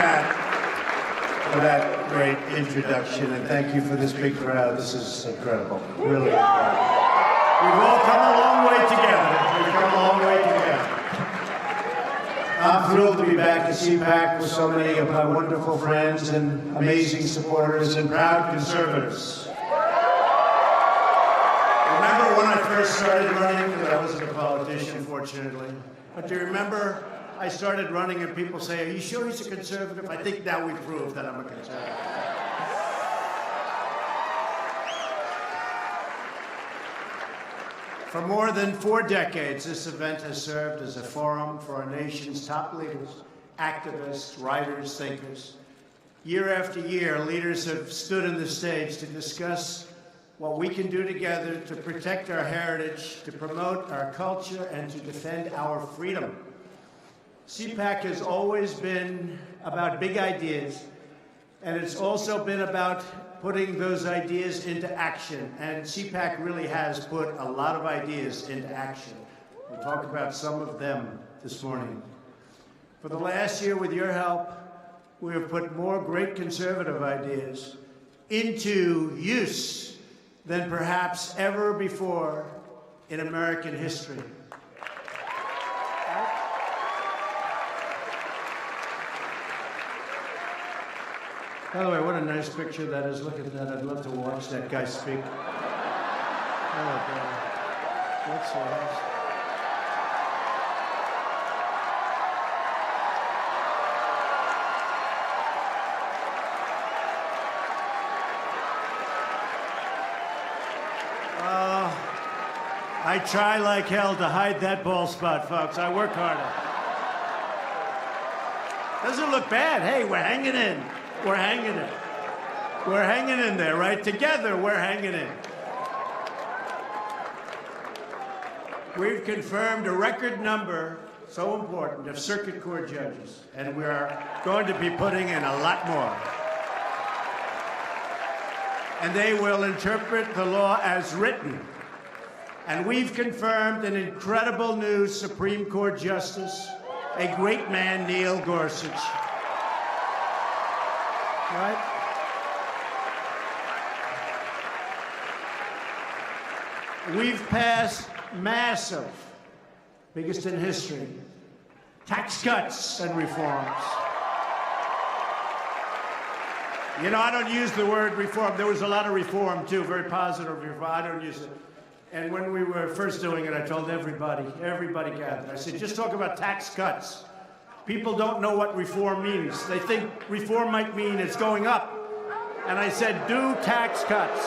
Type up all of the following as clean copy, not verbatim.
Matt, for that great introduction, and thank you for this big crowd. This is incredible, really incredible. We've all come a long way together. We've come a long way together. I'm thrilled to be back at CPAC with so many of my wonderful friends and amazing supporters and proud conservatives. Remember when I first started running? Because I wasn't a politician, fortunately. But do you remember I started running and people say, "Are you sure he's a conservative?" I think now we proved that I'm a conservative. For more than 4 decades, this event has served as a forum for our nation's top leaders, activists, writers, thinkers. Year after year, leaders have stood on the stage to discuss what we can do together to protect our heritage, to promote our culture, and to defend our freedom. CPAC has always been about big ideas, and it's also been about putting those ideas into action. And CPAC really has put a lot of ideas into action. We'll talk about some of them this morning. For the last year, with your help, we have put more great conservative ideas into use than perhaps ever before in American history. By the way, what a nice picture that is. Look at that. I'd love to watch that guy speak. Oh, God. That's so nice. I try like hell to hide that bald spot, folks. I work harder. Doesn't look bad. Hey, we're hanging in. We're hanging in. We're hanging in there, right? Together, we're hanging in. We've confirmed a record number, so important, of circuit court judges, and we are going to be putting in a lot more. And they will interpret the law as written. And we've confirmed an incredible new Supreme Court justice, a great man, Neil Gorsuch. Right? We've passed massive, biggest in history, tax cuts and reforms. You know, I don't use the word reform. There was a lot of reform, too, very positive reform. I don't use it. And when we were first doing it, I told everybody gathered. I said, just talk about tax cuts. People don't know what reform means. They think reform might mean it's going up. And I said, do tax cuts.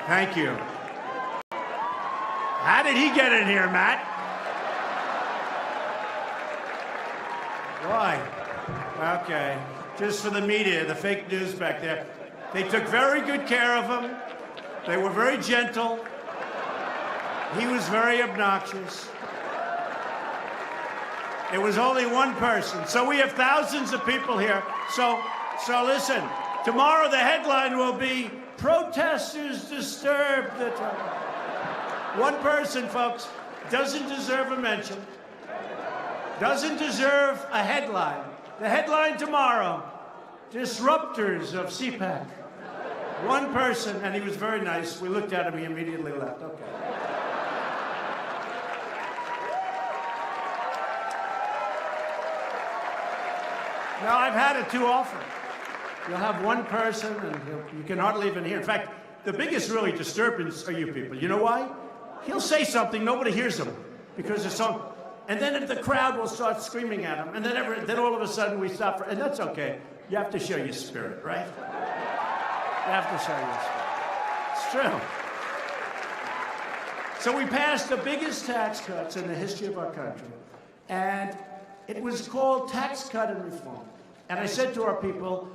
Thank you. How did he get in here, Matt? Why? Okay. Just for the media, the fake news back there. They took very good care of him. They were very gentle. He was very obnoxious. It was only one person. So we have thousands of people here. So listen, tomorrow the headline will be protesters disturbed the time. One person, folks, doesn't deserve a mention, doesn't deserve a headline. The headline tomorrow, disruptors of CPAC. One person, and he was very nice. We looked at him, he immediately left. Okay. Now, I've had it too often. You'll have one person, and you can hardly even hear. In fact, the biggest really disturbance are you people. You know why? He'll say something, nobody hears him, because it's so. And then the crowd will start screaming at him, and then all of a sudden we stop. And that's okay. You have to show your spirit, right? You have to show your spirit. It's true. So we passed the biggest tax cuts in the history of our country, and it was called Tax Cut and Reform. And I said to our people,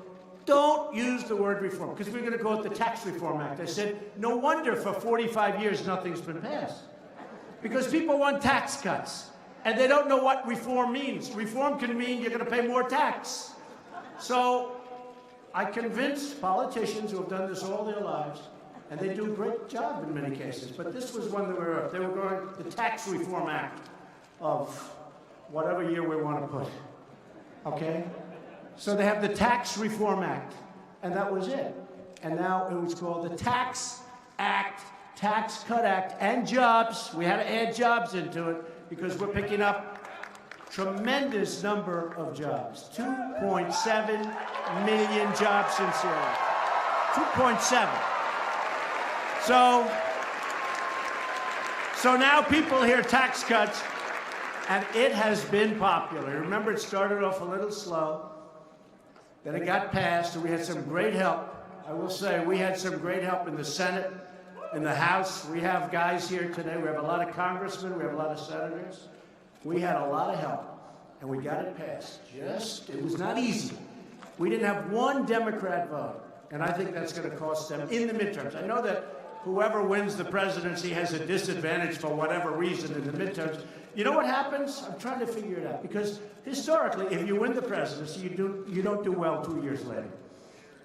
don't use the word reform, because we're going to call it the Tax Reform Act. I said, no wonder for 45 years nothing's been passed. Because people want tax cuts, and they don't know what reform means. Reform can mean you're going to pay more tax. So I convinced politicians who have done this all their lives, and they do a great job in many cases, but this was one that they were going, the Tax Reform Act of whatever year we want to put, okay? So they have the Tax Reform Act, and that was it. And now it was called the Tax Act, Tax Cut Act, and jobs. We had to add jobs into it because we're picking up tremendous number of jobs. 2.7 million jobs since the election. 2.7. So now people hear tax cuts, and it has been popular. Remember, it started off a little slow. Then it got passed, and we had some great help. I will say we had some great help in the Senate, in the House. We have guys here today. We have a lot of congressmen. We have a lot of senators. We had a lot of help, and we got it passed. It was not easy. We didn't have one Democrat vote, and I think that's going to cost them in the midterms. I know that whoever wins the presidency has a disadvantage for whatever reason in the midterms. You know what happens? I'm trying to figure it out. Because historically, if you win the presidency, you don't do well 2 years later.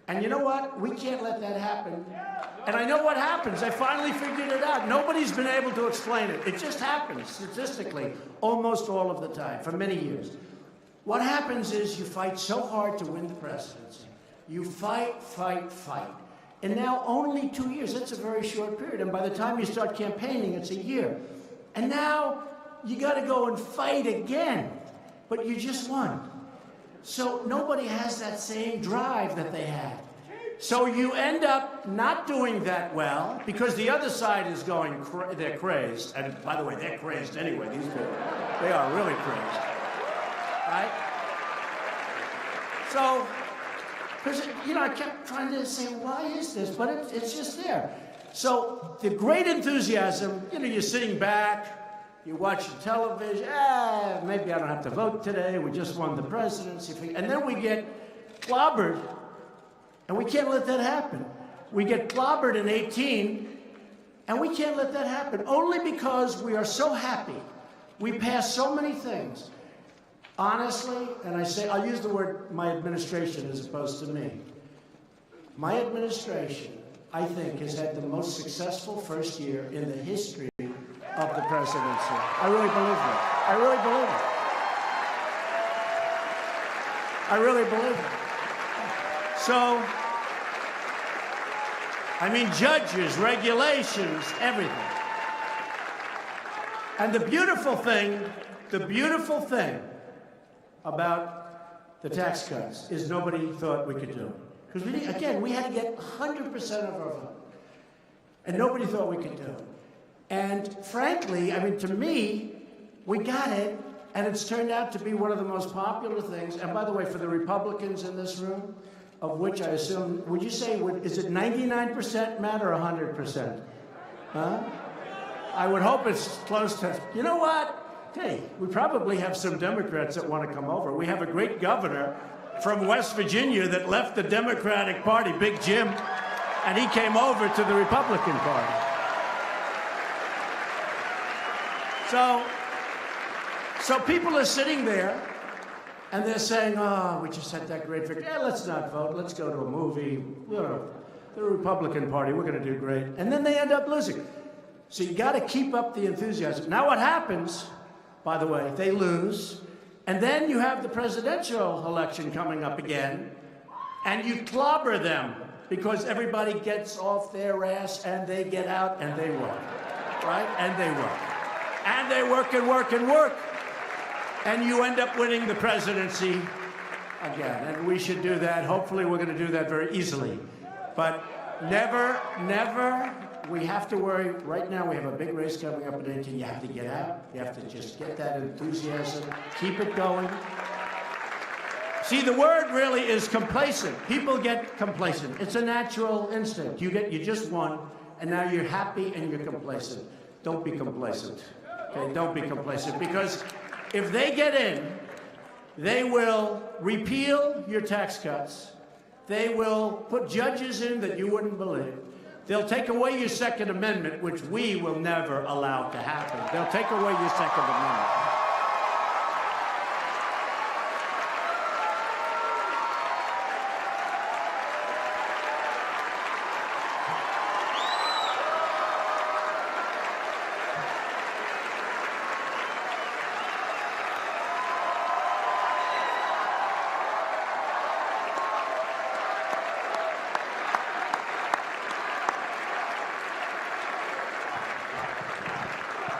And you know what? We can't let that happen. And I know what happens. I finally figured it out. Nobody's been able to explain it. It just happens statistically almost all of the time for many years. What happens is you fight so hard to win the presidency. You fight, fight, fight. And now only 2 years, that's a very short period. And by the time you start campaigning, it's a year. And now you got to go and fight again, but you just won. So nobody has that same drive that they had. So you end up not doing that well because the other side is going, they're crazed. And by the way, they're crazed anyway, these people. They are really crazed, right? So, because, I kept trying to say, why is this? But it's just there. So the great enthusiasm, you're sitting back, you watch the television, maybe I don't have to vote today, we just won the presidency. And then we get clobbered, and we can't let that happen. We get clobbered in 18, and we can't let that happen, only because we are so happy. We pass so many things. Honestly, and I'll use the word my administration as opposed to me. My administration, I think, has had the most successful first year in the history of the presidency. I really believe that. I really believe it. I really believe it. So, judges, regulations, everything. And the beautiful thing about the tax cuts is nobody thought we could do it. Because we had to get 100% of our vote. And nobody thought we could do it. And frankly, to me, we got it, and it's turned out to be one of the most popular things. And by the way, for the Republicans in this room, of which I assume, would you say, is it 99%, Matt, or 100%? Huh? I would hope it's close to, you know what? Hey, we probably have some Democrats that want to come over. We have a great governor from West Virginia that left the Democratic Party, Big Jim, and he came over to the Republican Party. So people are sitting there, and they're saying, we just had that great victory. Let's not vote. Let's go to a movie. The Republican Party, we're going to do great. And then they end up losing. So you got to keep up the enthusiasm. Now what happens, by the way, they lose, and then you have the presidential election coming up again, and you clobber them because everybody gets off their ass, and they get out, and they work, right? And they work. And they work and work and work. And you end up winning the presidency again. And we should do that. Hopefully, we're going to do that very easily. But never, we have to worry. Right now, we have a big race coming up in 18. You have to get out. You have to just get that enthusiasm. Keep it going. See, the word really is complacent. People get complacent. It's a natural instinct. You just won, and now you're happy and you're complacent. Don't be complacent. Okay, don't be complacent, because if they get in, they will repeal your tax cuts. They will put judges in that you wouldn't believe. They'll take away your Second Amendment, which we will never allow to happen. They'll take away your Second Amendment.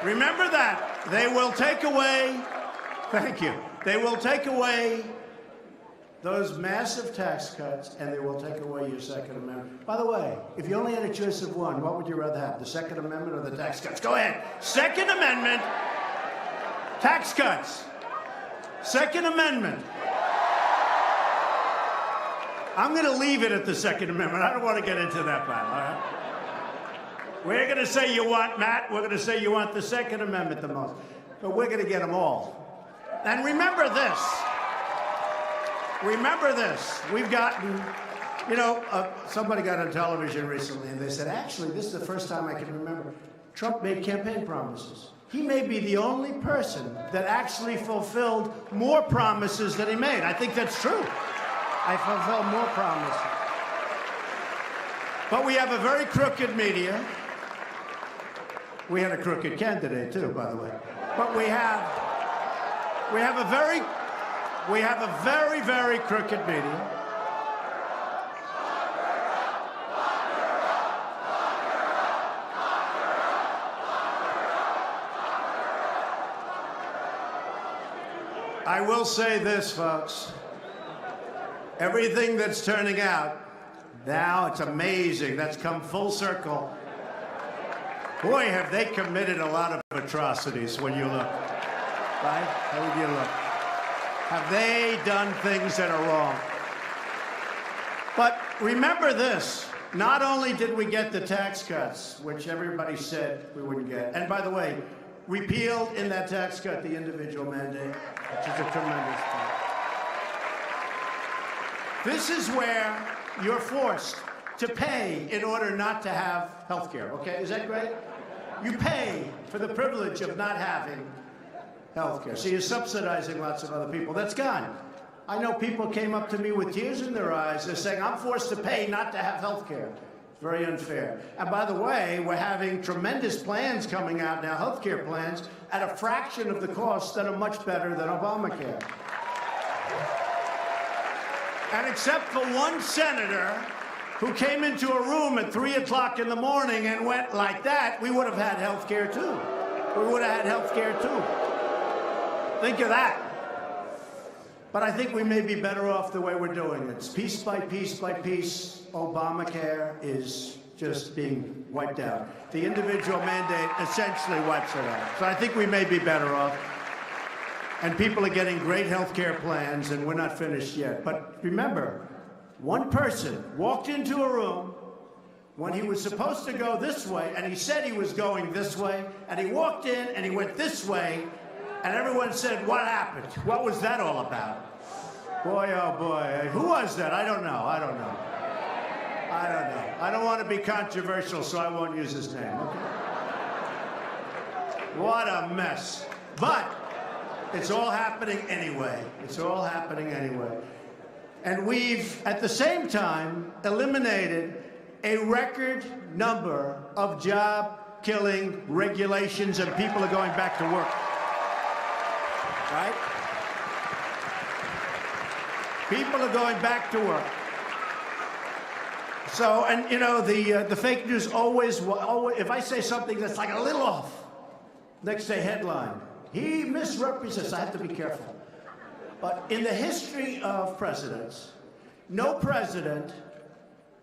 Remember that. They will take away, thank you, they will take away those massive tax cuts, and they will take away your Second Amendment. By the way, if you only had a choice of one, what would you rather have, the Second Amendment or the tax cuts? Go ahead. Second Amendment, tax cuts. Second Amendment. I'm going to leave it at the Second Amendment. I don't want to get into that battle, all right? We're going to say you want, Matt, we're going to say you want the Second Amendment the most. But we're going to get them all. And remember this. Remember this. We've gotten, you know, somebody got on television recently and they said, actually, this is the first time I can remember Trump made campaign promises. He may be the only person that actually fulfilled more promises than he made. I think that's true. I fulfilled more promises. But we have a very crooked media. We had a crooked candidate too, by the way. But we have a very, very crooked media. I will say this, folks. Everything that's turning out now, it's amazing. That's come full circle. Boy, have they committed a lot of atrocities when you look, right? How would you look? Have they done things that are wrong? But remember this, not only did we get the tax cuts, which everybody said we wouldn't get, and by the way, repealed in that tax cut the individual mandate, which is a tremendous thing. This is where you're forced to pay in order not to have health care, okay? Is that great? You pay for the privilege of not having health care. So you're subsidizing lots of other people. That's gone. I know people came up to me with tears in their eyes. They're saying, I'm forced to pay not to have health care. Very unfair. And by the way, we're having tremendous plans coming out now, health care plans, at a fraction of the cost that are much better than Obamacare. And except for one senator who came into a room at 3 o'clock in the morning and went like that, we would have had health care too. We would have had health care too. Think of that. But I think we may be better off the way we're doing it. Piece by piece by piece, Obamacare is just being wiped out. The individual mandate essentially wipes it out. So I think we may be better off. And people are getting great health care plans, and we're not finished yet. But remember, one person walked into a room when he was supposed to go this way, and he said he was going this way, and he walked in and he went this way, and everyone said, what happened? What was that all about? Boy, oh boy, who was that? I don't know. I don't know. I don't want to be controversial, so I won't use his name, okay? What a mess. But it's all happening anyway. It's all happening anyway. And we've, at the same time, eliminated a record number of job-killing regulations, and people are going back to work. Right? People are going back to work. So, and you know, the fake news always, if I say something that's like a little off, next day headline, he misrepresents. I have to be careful. But in the history of presidents, no president,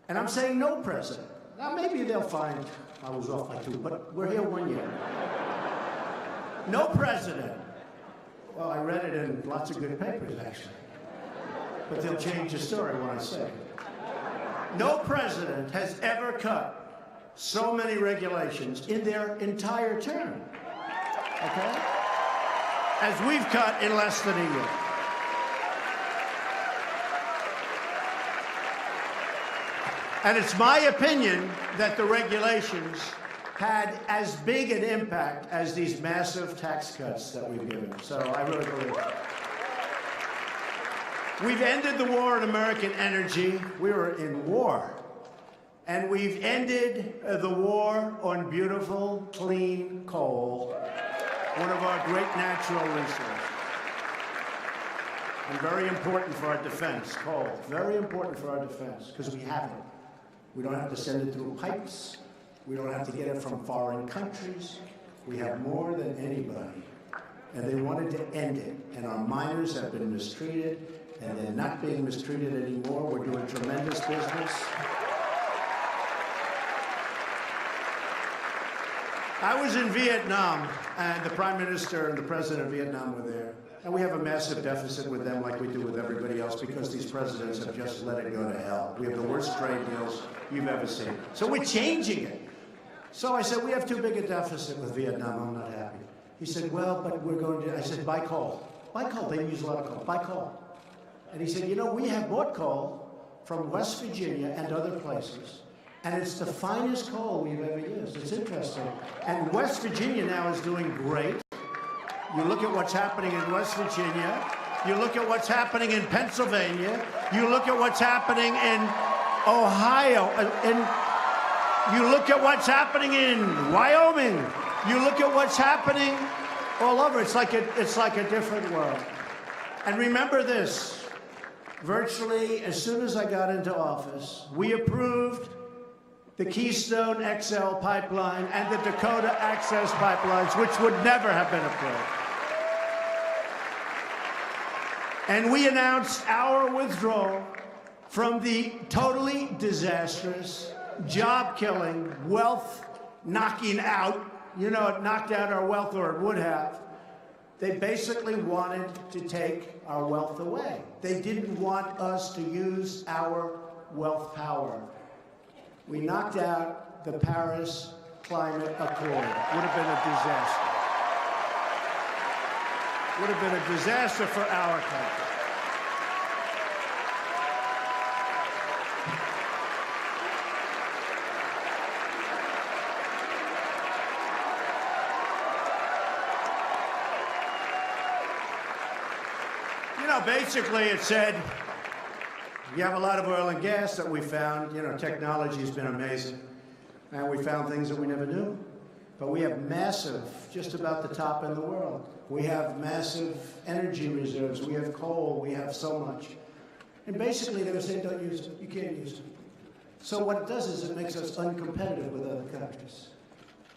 and I'm saying no president, now maybe they'll find I was off by 2, but we're here 1 year. No president, well, I read it in lots of good papers, actually, but they'll change the story when I say it. No president has ever cut so many regulations in their entire term, okay, as we've cut in less than a year. And it's my opinion that the regulations had as big an impact as these massive tax cuts that we've given. So I really believe it. We've ended the war on American energy. We were in war. And we've ended the war on beautiful, clean coal, one of our great natural resources. And very important for our defense, coal. Very important for our defense, because we have it. We don't have to send it through pipes. We don't have to get it from foreign countries. We have more than anybody. And they wanted to end it. And our miners have been mistreated, and they're not being mistreated anymore. We're doing tremendous business. I was in Vietnam, and the Prime Minister and the President of Vietnam were there. And we have a massive deficit with them like we do with everybody else because these presidents have just let it go to hell. We have the worst trade deals you've ever seen. So we're changing it. So I said, we have too big a deficit with Vietnam. I'm not happy. He said, well, but we're going to, I said, buy coal. Buy coal. They use a lot of coal. Buy coal. And he said, you know, we have bought coal from West Virginia and other places. And it's the finest coal we've ever used. It's interesting. And West Virginia now is doing great. You look at what's happening in West Virginia. You look at what's happening in Pennsylvania. You look at what's happening in Ohio. You look at what's happening in Wyoming. You look at what's happening all over. It's like a different world. And remember this. Virtually as soon as I got into office, we approved the Keystone XL pipeline and the Dakota Access pipelines, which would never have been approved. And we announced our withdrawal from the totally disastrous, job-killing, wealth-knocking out, you know, it knocked out our wealth, or it would have. They basically wanted to take our wealth away. They didn't want us to use our wealth power. We knocked out the Paris Climate Accord. Would have been a disaster. Would have been a disaster for our country. You know, basically it said, you have a lot of oil and gas that we found. You know, technology has been amazing. And we found things that we never knew. But we have massive, just about the top in the world. We have massive energy reserves. We have coal. We have so much. And basically they were saying, don't use it. You can't use it. So what it does is it makes us uncompetitive with other countries.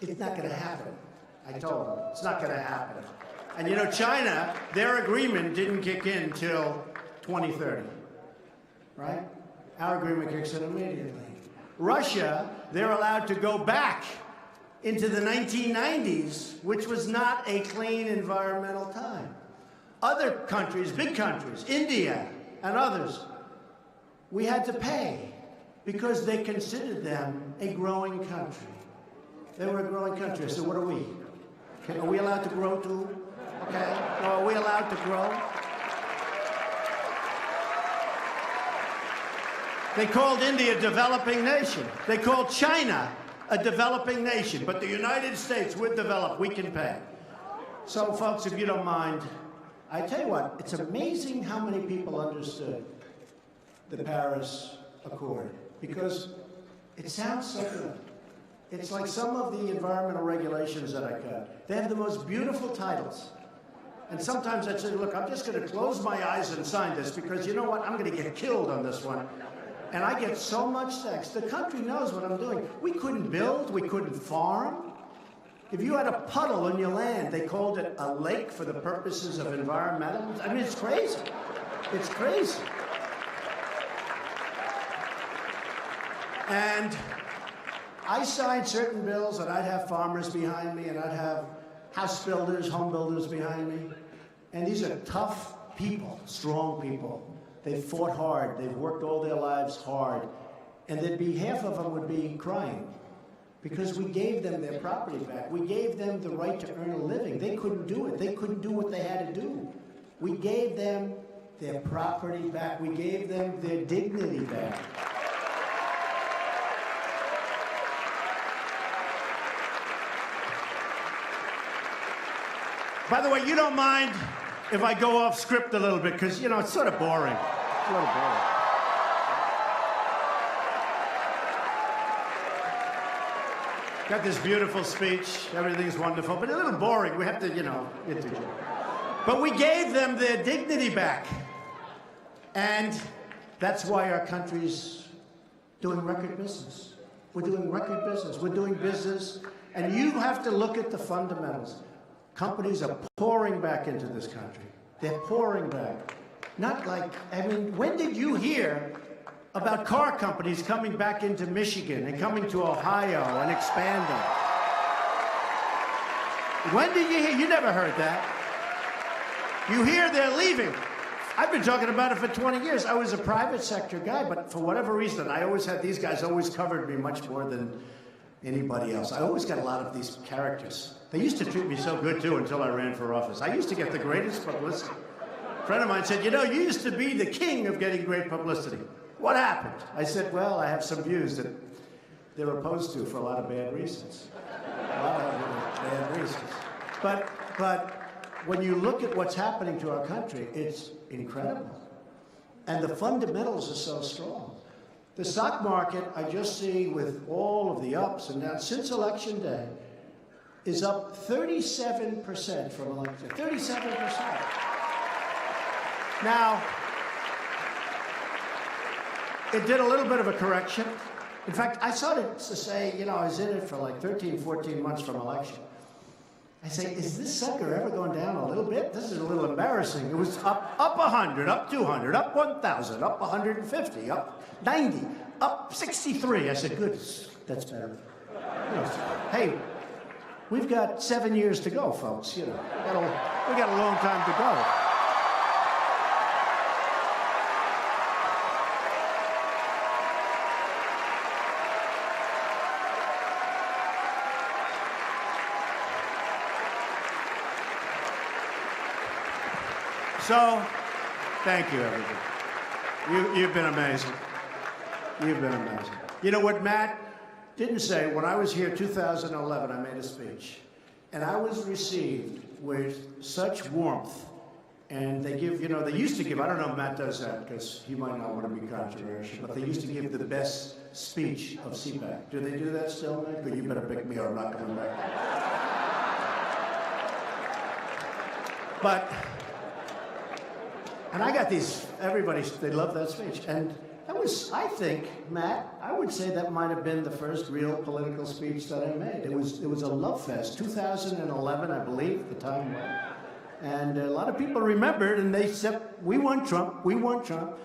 It's not going to happen. I told them, it's not going to happen. And you know, China, their agreement didn't kick in till 2030. Right? Our agreement kicks in immediately. Russia, they're allowed to go back into the 1990s, which was not a clean environmental time. Other countries, big countries, India and others, we had to pay because they considered them a growing country. They were a growing country. So what are we? Okay, are we allowed to grow too? Okay, well, are we allowed to grow? They called India a developing nation. They called China a developing nation. But the United States, we're developed. We can pay. So, folks, if you don't mind, I tell you what, it's amazing how many people understood the Paris Accord. Because it sounds so good. It's like some of the environmental regulations that I cut. They have the most beautiful titles. And sometimes I say, look, I'm just going to close my eyes and sign this because you know what? I'm going to get killed on this one. And I get so much sex. The country knows what I'm doing. We couldn't build. We couldn't farm. If you had a puddle on your land, they called it a lake for the purposes of environmental. I mean, it's crazy. It's crazy. And I signed certain bills, and I'd have farmers behind me, and I'd have house builders, home builders behind me. And these are tough people, strong people. They've fought hard. They've worked all their lives hard. And there'd be half of them would be crying because we gave them their property back. We gave them the right to earn a living. They couldn't do it. They couldn't do what they had to do. We gave them their property back. We gave them their dignity back. By the way, you don't mind if I go off script a little bit, because, you know, it's sort of boring. It's a little boring. Got this beautiful speech. Everything's wonderful, but a little boring. We have to, you know, interject. But we gave them their dignity back. And that's why our country's doing record business. We're doing record business. We're doing business. And you have to look at the fundamentals. Companies are pouring back into this country. They're pouring back. Not like, I mean, when did you hear about car companies coming back into Michigan and coming to Ohio and expanding? When did you hear? You never heard that. You hear they're leaving. I've been talking about it for 20 years. I was a private sector guy, but for whatever reason, I always had these guys always covered me much more than anybody else. I always got a lot of these characters. They used to treat me so good, too, until I ran for office. I used to get the greatest publicity. A friend of mine said, you know, you used to be the king of getting great publicity. What happened? I said, well, I have some views that they're opposed to for a lot of bad reasons. A lot of bad reasons. But when you look at what's happening to our country, it's incredible. And the fundamentals are so strong. The stock market, I just see with all of the ups and downs since Election Day, is up 37% from election. 37%. Now, it did a little bit of a correction. In fact, I started to say, you know, I was in it for like 13, 14 months from election. I say, is this sucker ever going down a little bit? This is a little embarrassing. It was up 100, up 200, up 1,000, up 150, up 90, up 63. I said, good, that's better. Hey, we've got 7 years to go, folks. You know, we got a long time to go. So, thank you, everybody. You've been amazing. You've been amazing. You know what Matt didn't say? When I was here 2011, I made a speech. And I was received with such warmth. And they give, you know, they used to give, I don't know if Matt does that because he might not want to be controversial, but they used to give the best speech of CPAC. Do they do that still, Matt? But you better pick me or I'm not coming back. And I got these, everybody, they love that speech. And that was, I think, Matt, I would say that might have been the first real political speech that I made. It was a love fest. 2011, I believe, the time. And a lot of people remembered, and they said, we want Trump, we want Trump.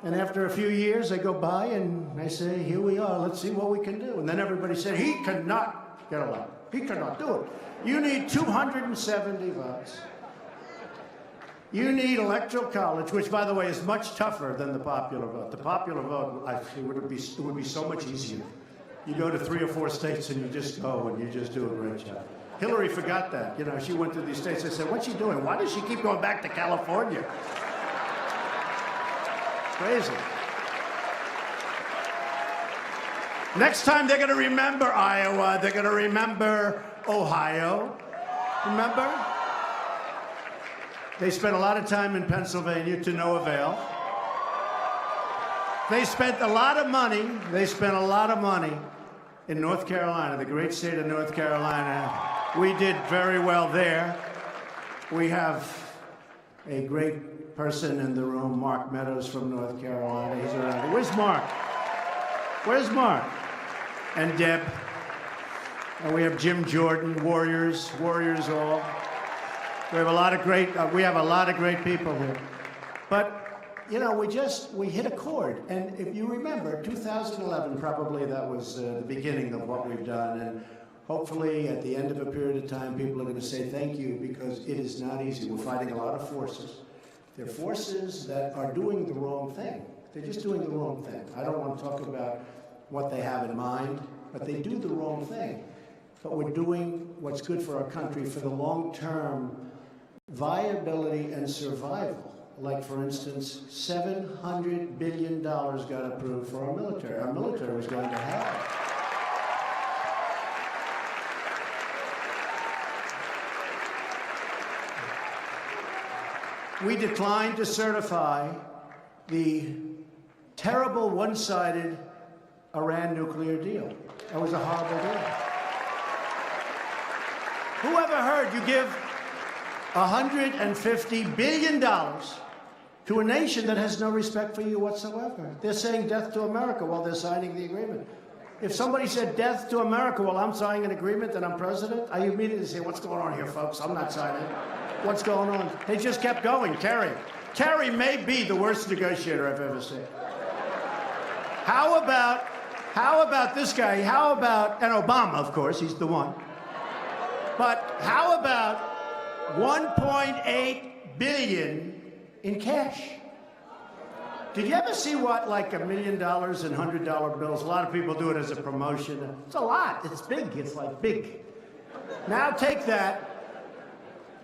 And after a few years, I go by and I say, here we are, let's see what we can do. And then everybody said, he cannot get elected. He cannot do it. You need 270 votes. You need electoral college, which, by the way, is much tougher than the popular vote. The popular vote, it would be so much easier. You go to 3 or 4 states and you just go and you just do a great job. Hillary forgot that. You know, she went to these states. I said, what's she doing? Why does she keep going back to California? It's crazy. Next time they're going to remember Iowa. They're going to remember Ohio. Remember? They spent a lot of time in Pennsylvania to no avail. They spent a lot of money. They spent a lot of money in North Carolina, the great state of North Carolina. We did very well there. We have a great person in the room, Mark Meadows from North Carolina. He's around. Where's Mark? Where's Mark? And Deb. And we have Jim Jordan, Warriors all. We have a lot of great people here. But, you know, we hit a chord. And if you remember, 2011, probably that was the beginning of what we've done. And hopefully, at the end of a period of time, people are going to say thank you because it is not easy. We're fighting a lot of forces. They're forces that are doing the wrong thing. They're just doing the wrong thing. I don't want to talk about what they have in mind, but they do the wrong thing. But we're doing what's good for our country for the long-term viability and survival. Like, for instance, $700 billion got approved for our military. Our military was going to hell. we declined to certify the terrible one-sided Iran nuclear deal. That was a horrible deal. Who ever heard you give $150 billion to a nation that has no respect for you whatsoever? They're saying death to America while they're signing the agreement. If somebody said death to America while I'm signing an agreement and I'm president, I immediately say, what's going on here, folks? I'm not signing. What's going on? They just kept going. Kerry may be the worst negotiator I've ever seen. How about this guy? How about, and Obama, of course, he's the one. But how about 1.8 billion in cash? Did you ever see what, like $1 million in $100 bills? A lot of people do it as a promotion. It's a lot. It's big. It's like big. Now take that.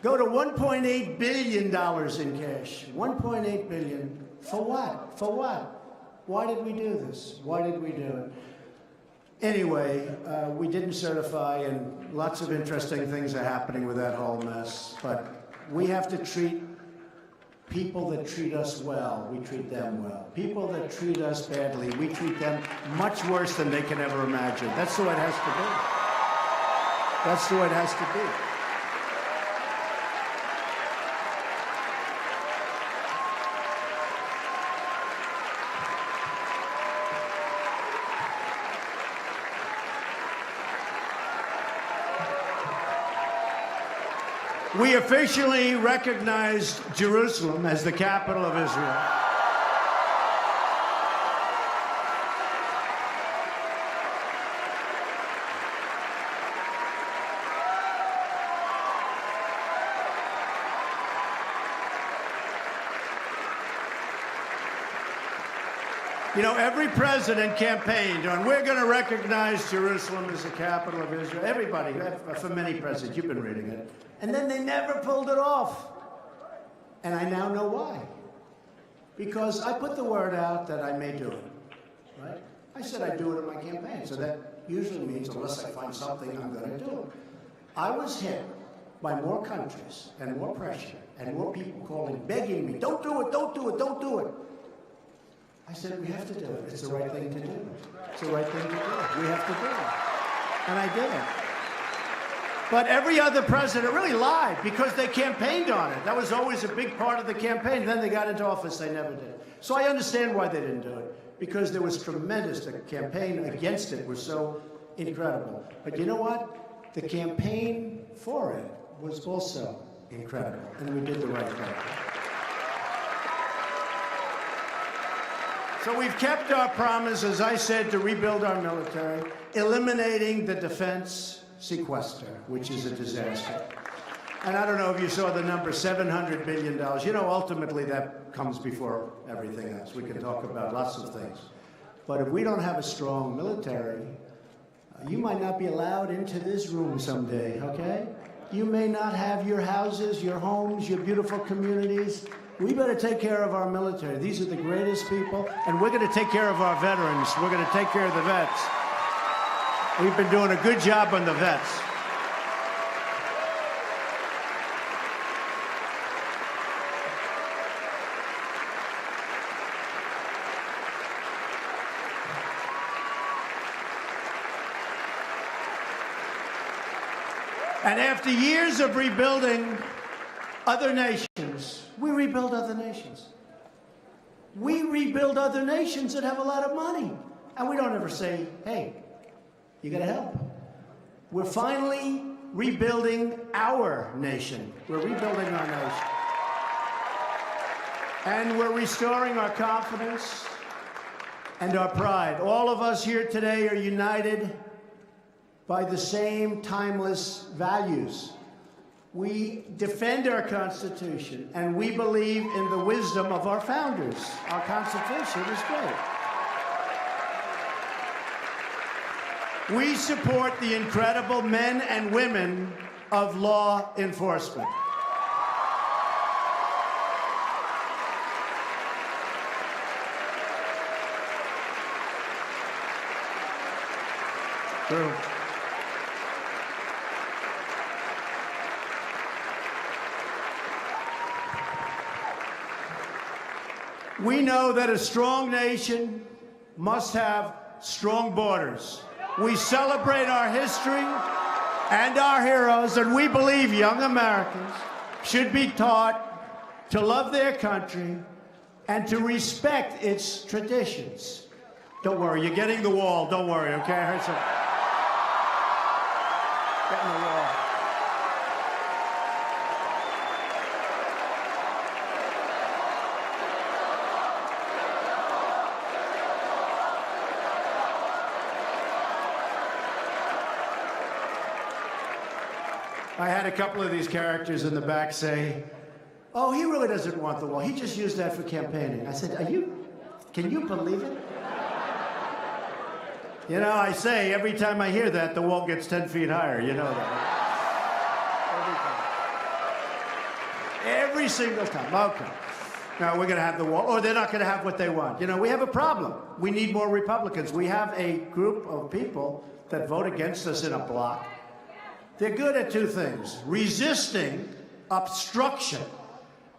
Go to $1.8 billion in cash. $1.8 billion. For what? For what? Why did we do this? Why did we do it? Anyway, we didn't certify, and lots of interesting things are happening with that whole mess. But we have to treat people that treat us well, we treat them well. People that treat us badly, we treat them much worse than they can ever imagine. That's the way it has to be. That's the way it has to be. We officially recognized Jerusalem as the capital of Israel. You know, every president campaigned on, we're going to recognize Jerusalem as the capital of Israel. Everybody, for many presidents, you've been reading it. And then they never pulled it off. And I now know why. Because I put the word out that I may do it, right? I said I'd do it in my campaign. So that usually means, unless I find something, I'm going to do it. I was hit by more countries and more pressure and more people calling, begging me, don't do it, don't do it, don't do it. I said, we have to do it. It's the right thing to do. It's the right thing to do. We have to do it. And I did it. But every other president really lied because they campaigned on it. That was always a big part of the campaign. Then they got into office, they never did. So I understand why they didn't do it, because there was tremendous, the campaign against it was so incredible. But you know what? The campaign for it was also incredible, and we did the right thing. So we've kept our promise, as I said, to rebuild our military, eliminating the defense sequester, which is a disaster. And I don't know if you saw the number, $700 billion. You know, ultimately that comes before everything else. We can talk about lots of things. But if we don't have a strong military, you might not be allowed into this room someday, okay? You may not have your houses, your homes, your beautiful communities. We better take care of our military. These are the greatest people, and we're going to take care of our veterans. We're going to take care of the vets. We've been doing a good job on the vets. And after years of rebuilding other nations, we rebuild other nations. We rebuild other nations that have a lot of money. And we don't ever say, hey, you gotta help. We're finally rebuilding our nation. We're rebuilding our nation. And we're restoring our confidence and our pride. All of us here today are united by the same timeless values. We defend our Constitution, and we believe in the wisdom of our founders. Our Constitution is great. We support the incredible men and women of law enforcement. True. We know that a strong nation must have strong borders. We celebrate our history and our heroes, and we believe young Americans should be taught to love their country and to respect its traditions. Don't worry, you're getting the wall. Don't worry, okay? I heard some. Getting the wall. I had a couple of these characters in the back say, "Oh, he really doesn't want the wall. He just used that for campaigning." I said, can you believe it? You know, I say every time I hear that, the wall gets 10 feet higher. You know that. Every single time. Okay. Now we're going to have the wall, or they're not going to have what they want. You know, we have a problem. We need more Republicans. We have a group of people that vote against us in a block. They're good at two things: resisting obstruction,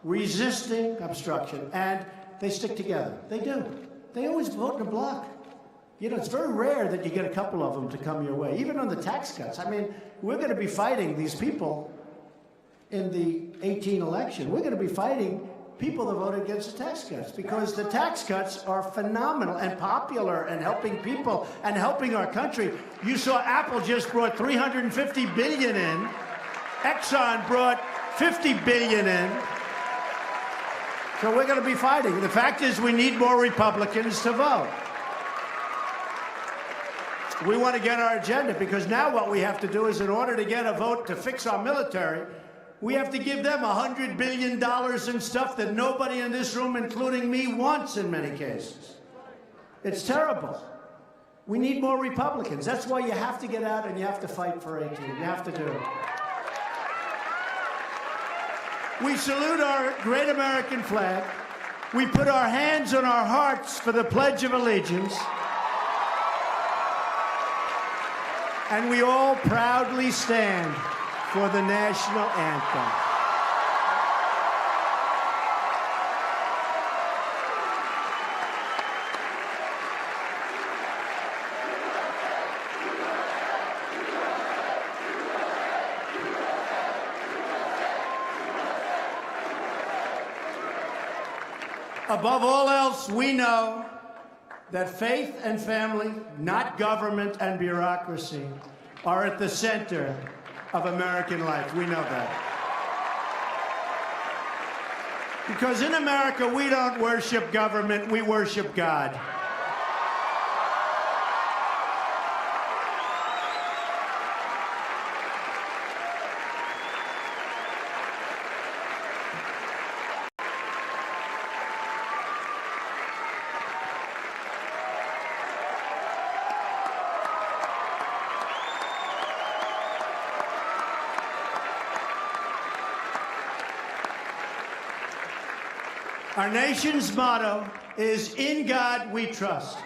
and they stick together. They do. They always vote in a block. You know, it's very rare that you get a couple of them to come your way, even on the tax cuts. I mean, we're going to be fighting these people in the 2018 election. We're going to be fighting people that voted against the tax cuts, because the tax cuts are phenomenal and popular and helping people and helping our country. You saw Apple just brought $350 billion in. Exxon brought $50 billion in. So we're going to be fighting. The fact is, we need more Republicans to vote. We want to get our agenda, because now what we have to do is, in order to get a vote to fix our military, we have to give them $100 billion in stuff that nobody in this room, including me, wants in many cases. It's terrible. We need more Republicans. That's why you have to get out and you have to fight for 18. You have to do it. We salute our great American flag. We put our hands on our hearts for the Pledge of Allegiance. And we all proudly stand for the national anthem. Above all else, we know that faith and family, not government and bureaucracy, are at the center of American life. We know that. Because in America, we don't worship government, we worship God. Our nation's motto is, "In God we trust."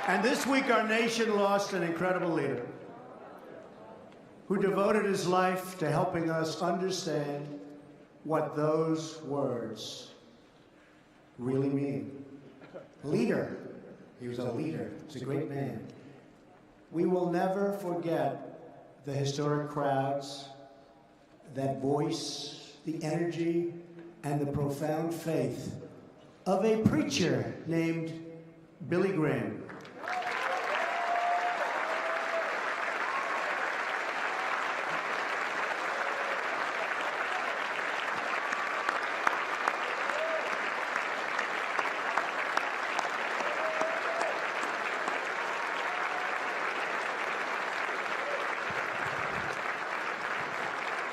And this week, our nation lost an incredible leader who devoted his life to helping us understand what those words really mean. Leader. He was a leader. He was a great man. We will never forget the historic crowds, that voice, the energy, and the profound faith of a preacher named Billy Graham.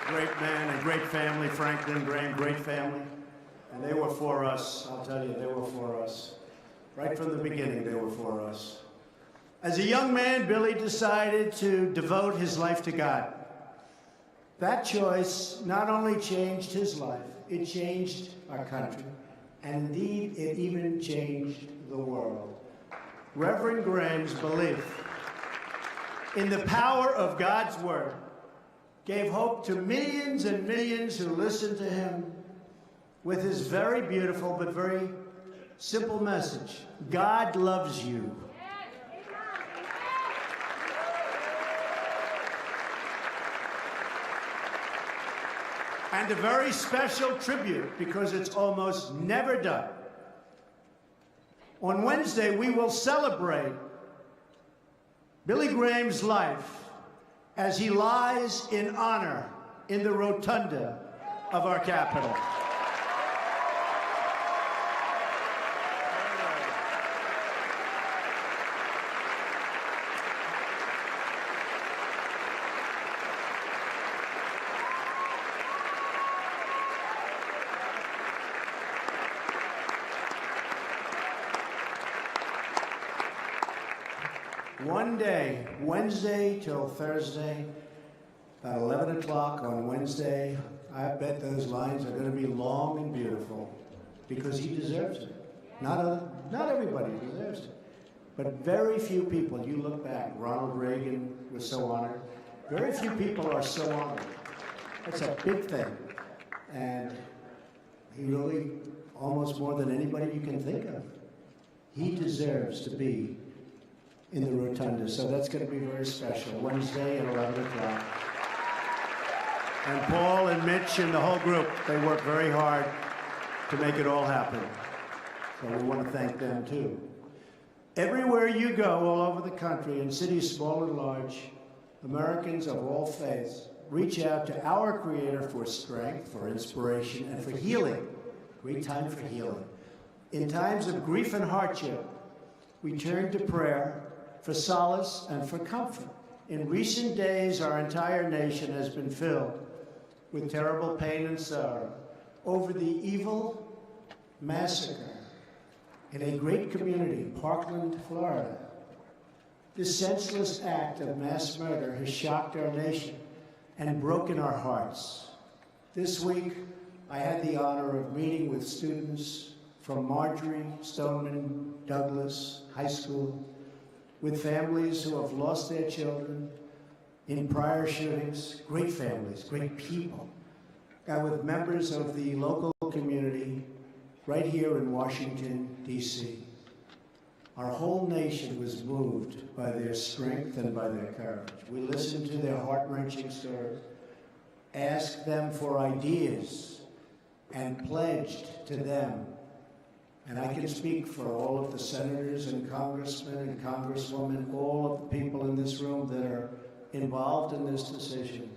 Great man and great family, Franklin Graham, great family. And they were for us, I'll tell you, they were for us. Right from the beginning, they were for us. As a young man, Billy decided to devote his life to God. That choice not only changed his life, it changed our country. And indeed, it even changed the world. Reverend Graham's belief in the power of God's word gave hope to millions and millions who listened to him with his very beautiful but very simple message: God loves you. And a very special tribute, because it's almost never done. On Wednesday, we will celebrate Billy Graham's life as he lies in honor in the rotunda of our Capitol. One day, Wednesday till Thursday, about 11 o'clock on Wednesday, I bet those lines are going to be long and beautiful, because he deserves it. Not everybody deserves it, but very few people. You look back, Ronald Reagan was so honored. Very few people are so honored. It's a big thing. And he really, almost more than anybody you can think of, he deserves to be in the rotunda. So that's going to be very special. Wednesday at 11 o'clock. And Paul and Mitch and the whole group, they work very hard to make it all happen. So we want to thank them too. Everywhere you go, all over the country, in cities small and large, Americans of all faiths reach out to our Creator for strength, for inspiration, and for healing. Great time for healing. In times of grief and hardship, we turn to prayer for solace and for comfort. In recent days, our entire nation has been filled with terrible pain and sorrow over the evil massacre in a great community, Parkland, Florida. This senseless act of mass murder has shocked our nation and broken our hearts. This week, I had the honor of meeting with students from Marjorie Stoneman Douglas High School, with families who have lost their children in prior shootings, great families, great people, and with members of the local community right here in Washington, D.C. Our whole nation was moved by their strength and by their courage. We listened to their heart-wrenching stories, asked them for ideas, and pledged to them. And I can speak for all of the senators and congressmen and congresswomen, all of the people in this room that are involved in this decision,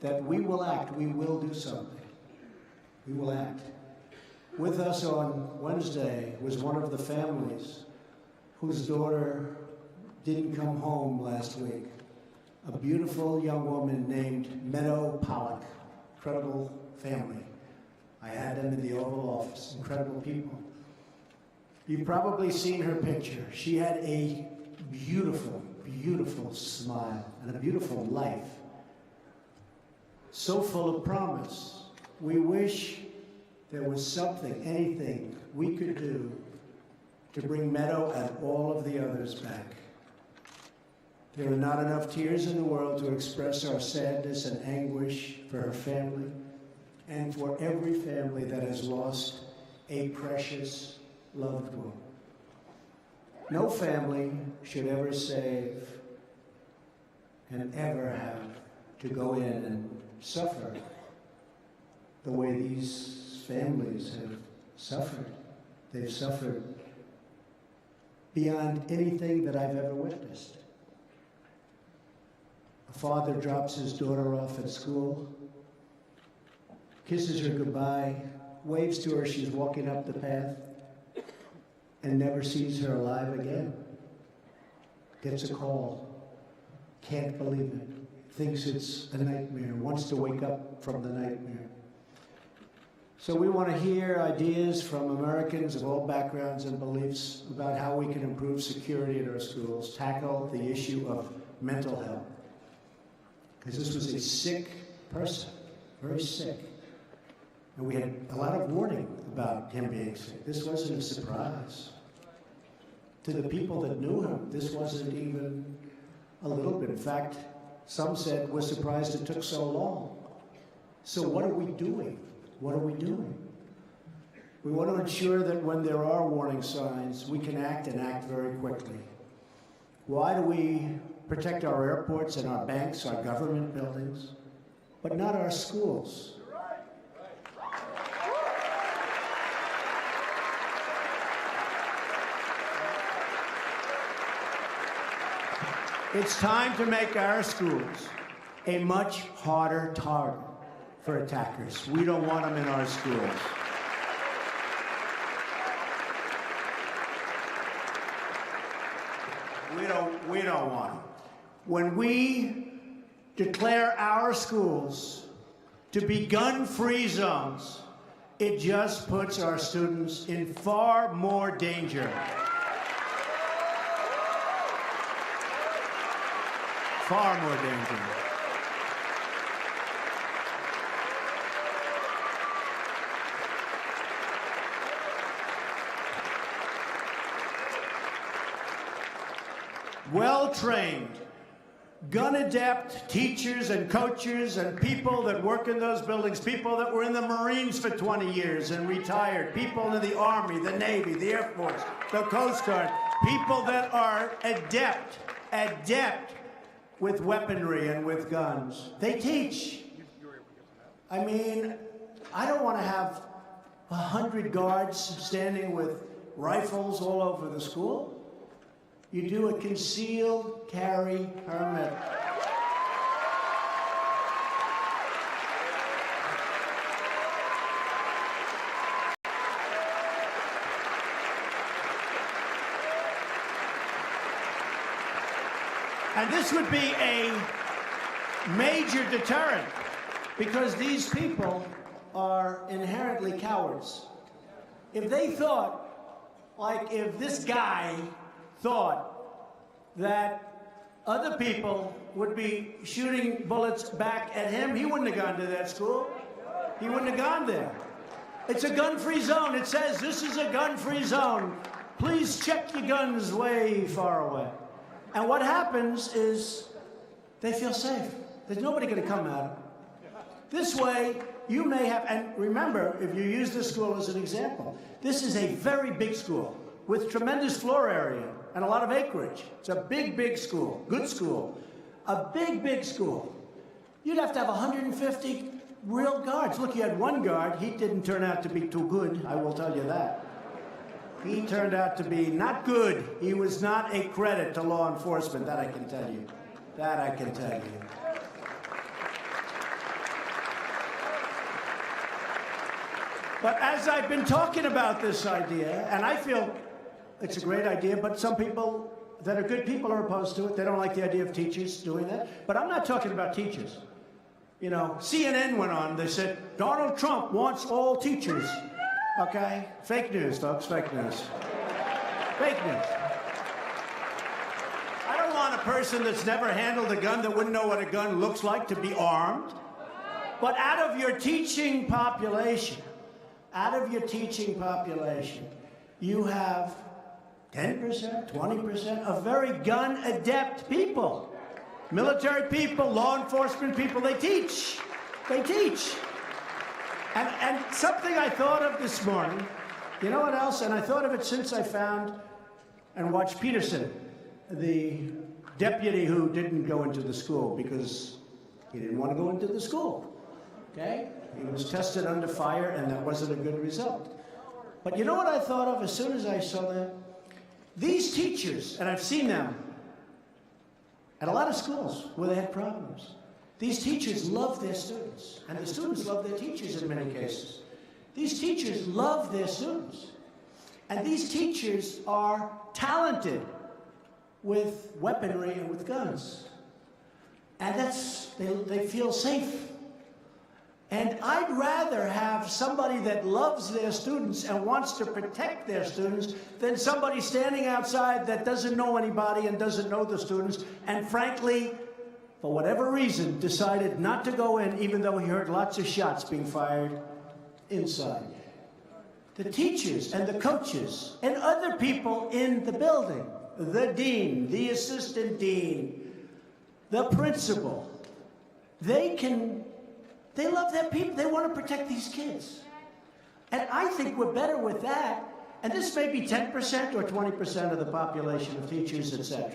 that we will act, we will do something. We will act. With us on Wednesday was one of the families whose daughter didn't come home last week. A beautiful young woman named Meadow Pollock. Incredible family. I had them in the Oval Office. Incredible people. You've probably seen her picture. She had a beautiful, beautiful smile and a beautiful life. So full of promise. We wish there was something, anything we could do to bring Meadow and all of the others back. There are not enough tears in the world to express our sadness and anguish for her family and for every family that has lost a precious loved one. No family should ever save and ever have to go in and suffer the way these families have suffered. They've suffered beyond anything that I've ever witnessed. A father drops his daughter off at school, kisses her goodbye, waves to her, she's walking up the path, and never sees her alive again. Gets a call, can't believe it, thinks it's a nightmare, wants to wake up from the nightmare. So we want to hear ideas from Americans of all backgrounds and beliefs about how we can improve security in our schools, tackle the issue of mental health. Because this was a sick person, very sick. And we had a lot of warning about him being sick. This wasn't a surprise. To the people that knew him, this wasn't even a little bit. In fact, some said, we're surprised it took so long. So what are we doing? What are we doing? We want to ensure that when there are warning signs, we can act and act very quickly. Why do we protect our airports and our banks, our government buildings, but not our schools? It's time to make our schools a much harder target for attackers. We don't want them in our schools. We don't want them. When we declare our schools to be gun-free zones, it just puts our students in far more danger. Far more danger. Well-trained, gun-adept teachers and coaches and people that work in those buildings, people that were in the Marines for 20 years and retired, people in the Army, the Navy, the Air Force, the Coast Guard, people that are adept with weaponry and with guns. They teach. I mean, I don't want to have 100 guards standing with rifles all over the school. You do a concealed carry permit. And this would be a major deterrent because these people are inherently cowards. If they thought, like if this guy thought that other people would be shooting bullets back at him, he wouldn't have gone to that school. He wouldn't have gone there. It's a gun-free zone. It says this is a gun-free zone. Please check your guns way far away. And what happens is they feel safe. There's nobody going to come at them. This way, you may have, and remember, if you use this school as an example, this is a very big school with tremendous floor area and a lot of acreage. It's a big, big school, good school, a big, big school. You'd have to have 150 real guards. Look, you had one guard. He didn't turn out to be too good, I will tell you that. He turned out to be not good. He was not a credit to law enforcement, that I can tell you. That I can tell you. But as I've been talking about this idea, and I feel it's a great idea, but some people that are good people are opposed to it. They don't like the idea of teachers doing that. But I'm not talking about teachers. You know, CNN went on, they said, Donald Trump wants all teachers. Okay? Fake news, folks, fake news. Fake news. I don't want a person that's never handled a gun, that wouldn't know what a gun looks like, to be armed. But out of your teaching population, you have 10%, 20% of very gun-adept people. Military people, law enforcement people, they teach. They teach. And something I thought of this morning, you know what else? And I thought of it since I found and watched Peterson, the deputy who didn't go into the school because he didn't want to go into the school, okay? He was tested under fire, and that wasn't a good result. But you know what I thought of as soon as I saw that? These teachers, and I've seen them at a lot of schools where they had problems. These teachers love their students, and the students love their teachers in many cases. These teachers love their students, and these teachers are talented with weaponry and with guns. And they feel safe. And I'd rather have somebody that loves their students and wants to protect their students than somebody standing outside that doesn't know anybody and doesn't know the students, and frankly, for whatever reason, decided not to go in, even though he heard lots of shots being fired inside. The teachers and the coaches and other people in the building, the dean, the assistant dean, the principal, they love their people. They want to protect these kids. And I think we're better with that. And this may be 10% or 20% of the population of teachers, etc.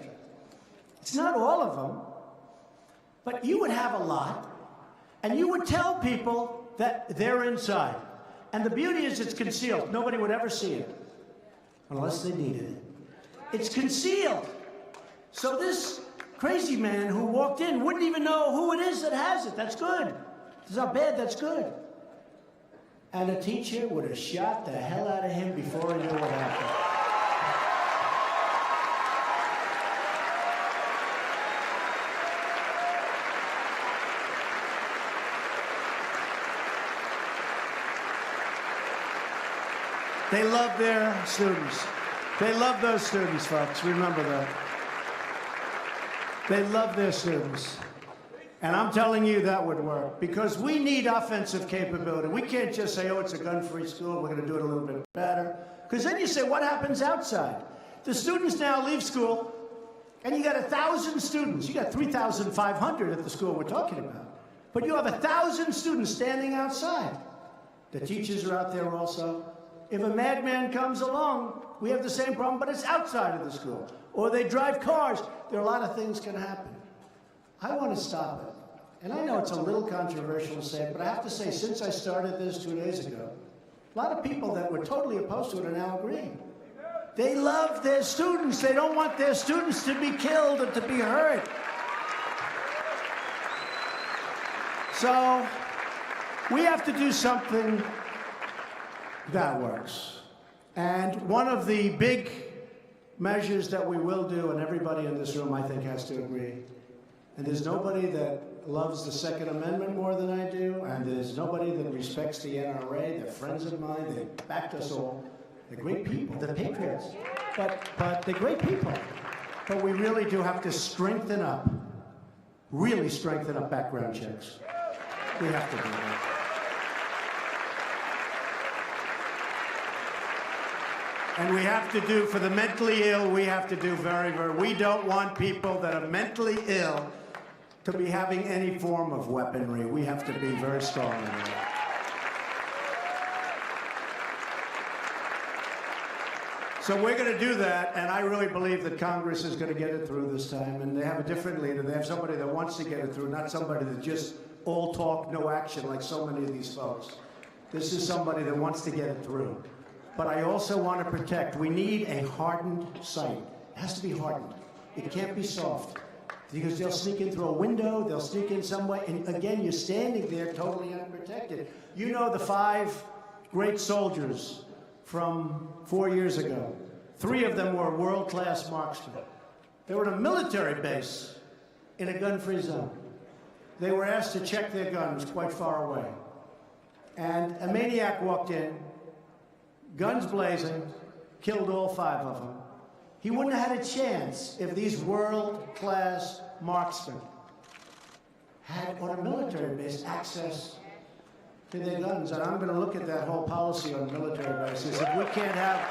It's not all of them, but you would have a lot, and you would tell people that they're inside. And the beauty is it's concealed. Nobody would ever see it, unless they needed it. It's concealed. So this crazy man who walked in wouldn't even know who it is that has it. That's good. It's not bad, that's good. And a teacher would have shot the hell out of him before he knew what happened. They love their students. They love those students, folks. Remember that. They love their students. And I'm telling you that would work, because we need offensive capability. We can't just say, oh, it's a gun-free school, we're going to do it a little bit better. Because then you say, what happens outside? The students now leave school, and you got 1,000 students. You got 3,500 at the school we're talking about. But you have 1,000 students standing outside. The teachers are out there also. If a madman comes along, we have the same problem, but it's outside of the school. Or they drive cars. There are a lot of things can happen. I want to stop it. And I know it's a little controversial to say, but I have to say, since I started this 2 days ago, a lot of people that were totally opposed to it are now agreeing. They love their students. They don't want their students to be killed or to be hurt. So we have to do something that works. And one of the big measures that we will do, and everybody in this room, I think, has to agree, and there's nobody that loves the Second Amendment more than I do, and there's nobody that respects the NRA. They're friends of mine. They backed us all. They're great people. They're patriots. But they're great people. But we really do have to strengthen up, really strengthen up background checks. We have to do that. And we have to do, for the mentally ill, we have to do we don't want people that are mentally ill to be having any form of weaponry. We have to be very strong in that. So we're going to do that, and I really believe that Congress is going to get it through this time, and they have a different leader. They have somebody that wants to get it through, not somebody that just all talk, no action, like so many of these folks. This is somebody that wants to get it through. But I also want to protect. We need a hardened site. It has to be hardened. It can't be soft. Because they'll sneak in through a window, they'll sneak in some way, and again, you're standing there totally unprotected. You know the 5 great soldiers from 4 years ago. 3 of them were world-class marksmen. They were at a military base in a gun-free zone. They were asked to check their guns quite far away. And a maniac walked in, guns blazing, killed all 5 of them. He wouldn't have had a chance if these world-class marksmen had, on a military base, access to their guns. And I'm going to look at that whole policy on military bases. If we can't have...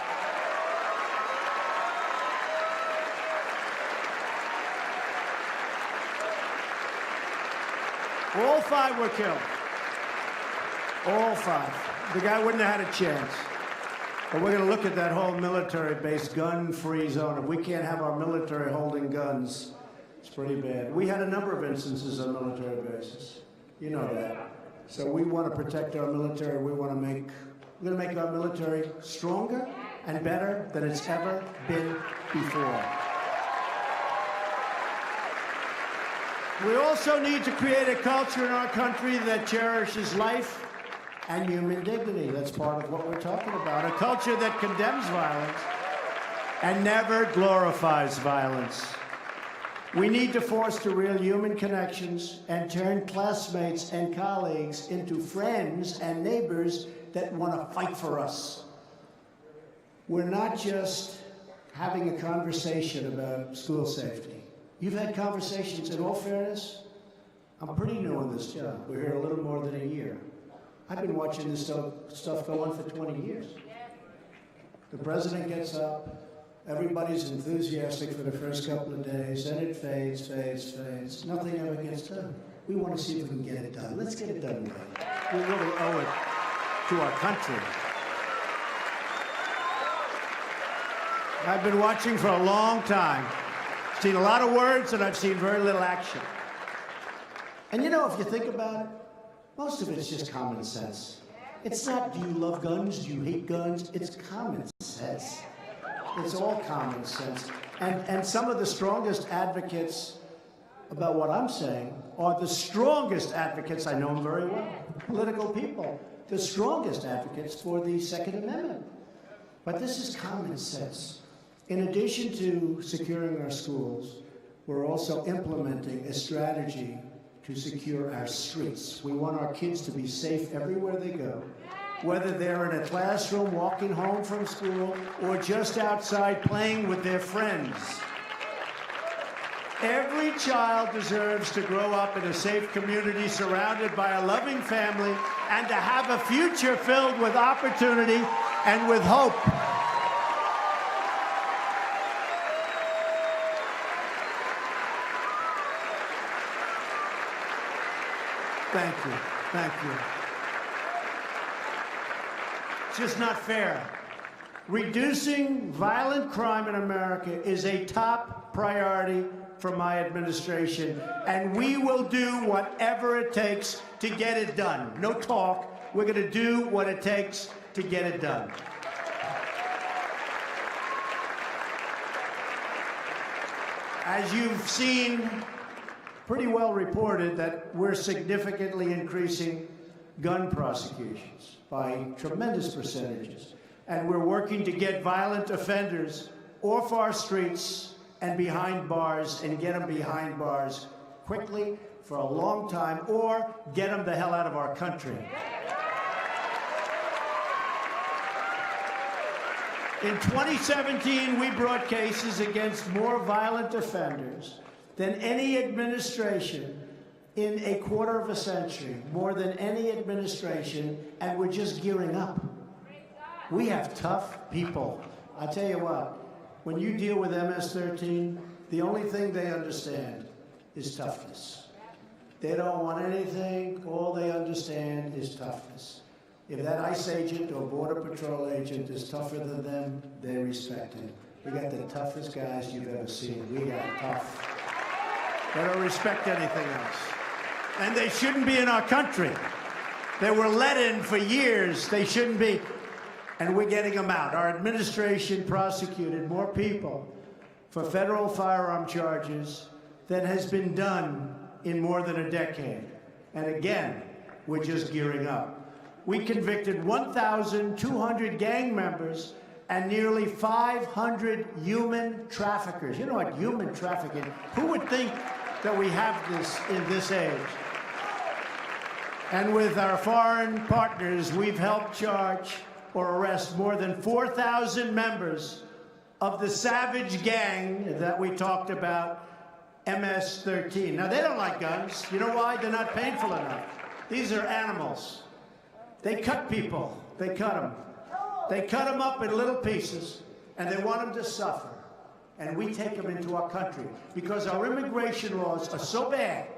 All 5 were killed. All 5. The guy wouldn't have had a chance. But we're going to look at that whole military-based gun-free zone. If we can't have our military holding guns, it's pretty bad. We had a number of instances on military bases. You know that. So we want to protect our military. We're going to make our military stronger and better than it's ever been before. We also need to create a culture in our country that cherishes life and human dignity. That's part of what we're talking about. A culture that condemns violence and never glorifies violence. We need to foster real human connections and turn classmates and colleagues into friends and neighbors that want to fight for us. We're not just having a conversation about school safety. You've had conversations, in all fairness, I'm pretty new in this job. We're here a little more than a year. I've been watching this stuff go on for 20 years. The president gets up, everybody's enthusiastic for the first couple of days, then it fades. Nothing ever gets done. We want to see if we can get it done. Let's get it done. We really owe it to our country. I've been watching for a long time. I've seen a lot of words, and I've seen very little action. And you know, if you think about it, most of it's just common sense. It's not, do you love guns? Do you hate guns? It's common sense. It's all common sense. And some of the strongest advocates about what I'm saying are the strongest advocates, I know them very well, political people, the strongest advocates for the Second Amendment. But this is common sense. In addition to securing our schools, we're also implementing a strategy to secure our streets. We want our kids to be safe everywhere they go, whether they're in a classroom walking home from school or just outside playing with their friends. Every child deserves to grow up in a safe community surrounded by a loving family and to have a future filled with opportunity and with hope. Thank you. Thank you. It's just not fair. Reducing violent crime in America is a top priority for my administration, and we will do whatever it takes to get it done. No talk. We're going to do what it takes to get it done. As you've seen, pretty well reported that we're significantly increasing gun prosecutions by tremendous percentages. And we're working to get violent offenders off our streets and behind bars, and get them behind bars quickly for a long time, or get them the hell out of our country. In 2017, we brought cases against more violent offenders than any administration in a quarter of a century, more than any administration, and we're just gearing up. We have tough people. I tell you what, when you deal with MS-13, the only thing they understand is toughness. They don't want anything. All they understand is toughness. If that ICE agent or Border Patrol agent is tougher than them, they respect him. We got the toughest guys you've ever seen. We got tough. They don't respect anything else. And they shouldn't be in our country. They were let in for years. They shouldn't be. And we're getting them out. Our administration prosecuted more people for federal firearm charges than has been done in more than a decade. And again, we're just gearing up. We convicted 1,200 gang members and nearly 500 human traffickers. You know what human trafficking, who would think that we have this in this age? And with our foreign partners, we've helped charge or arrest more than 4,000 members of the savage gang that we talked about, MS-13. Now, they don't like guns. You know why? They're not painful enough. These are animals. They cut people. They cut them. They cut them up in little pieces, and they want them to suffer. And we take them into our country because our immigration laws are so bad.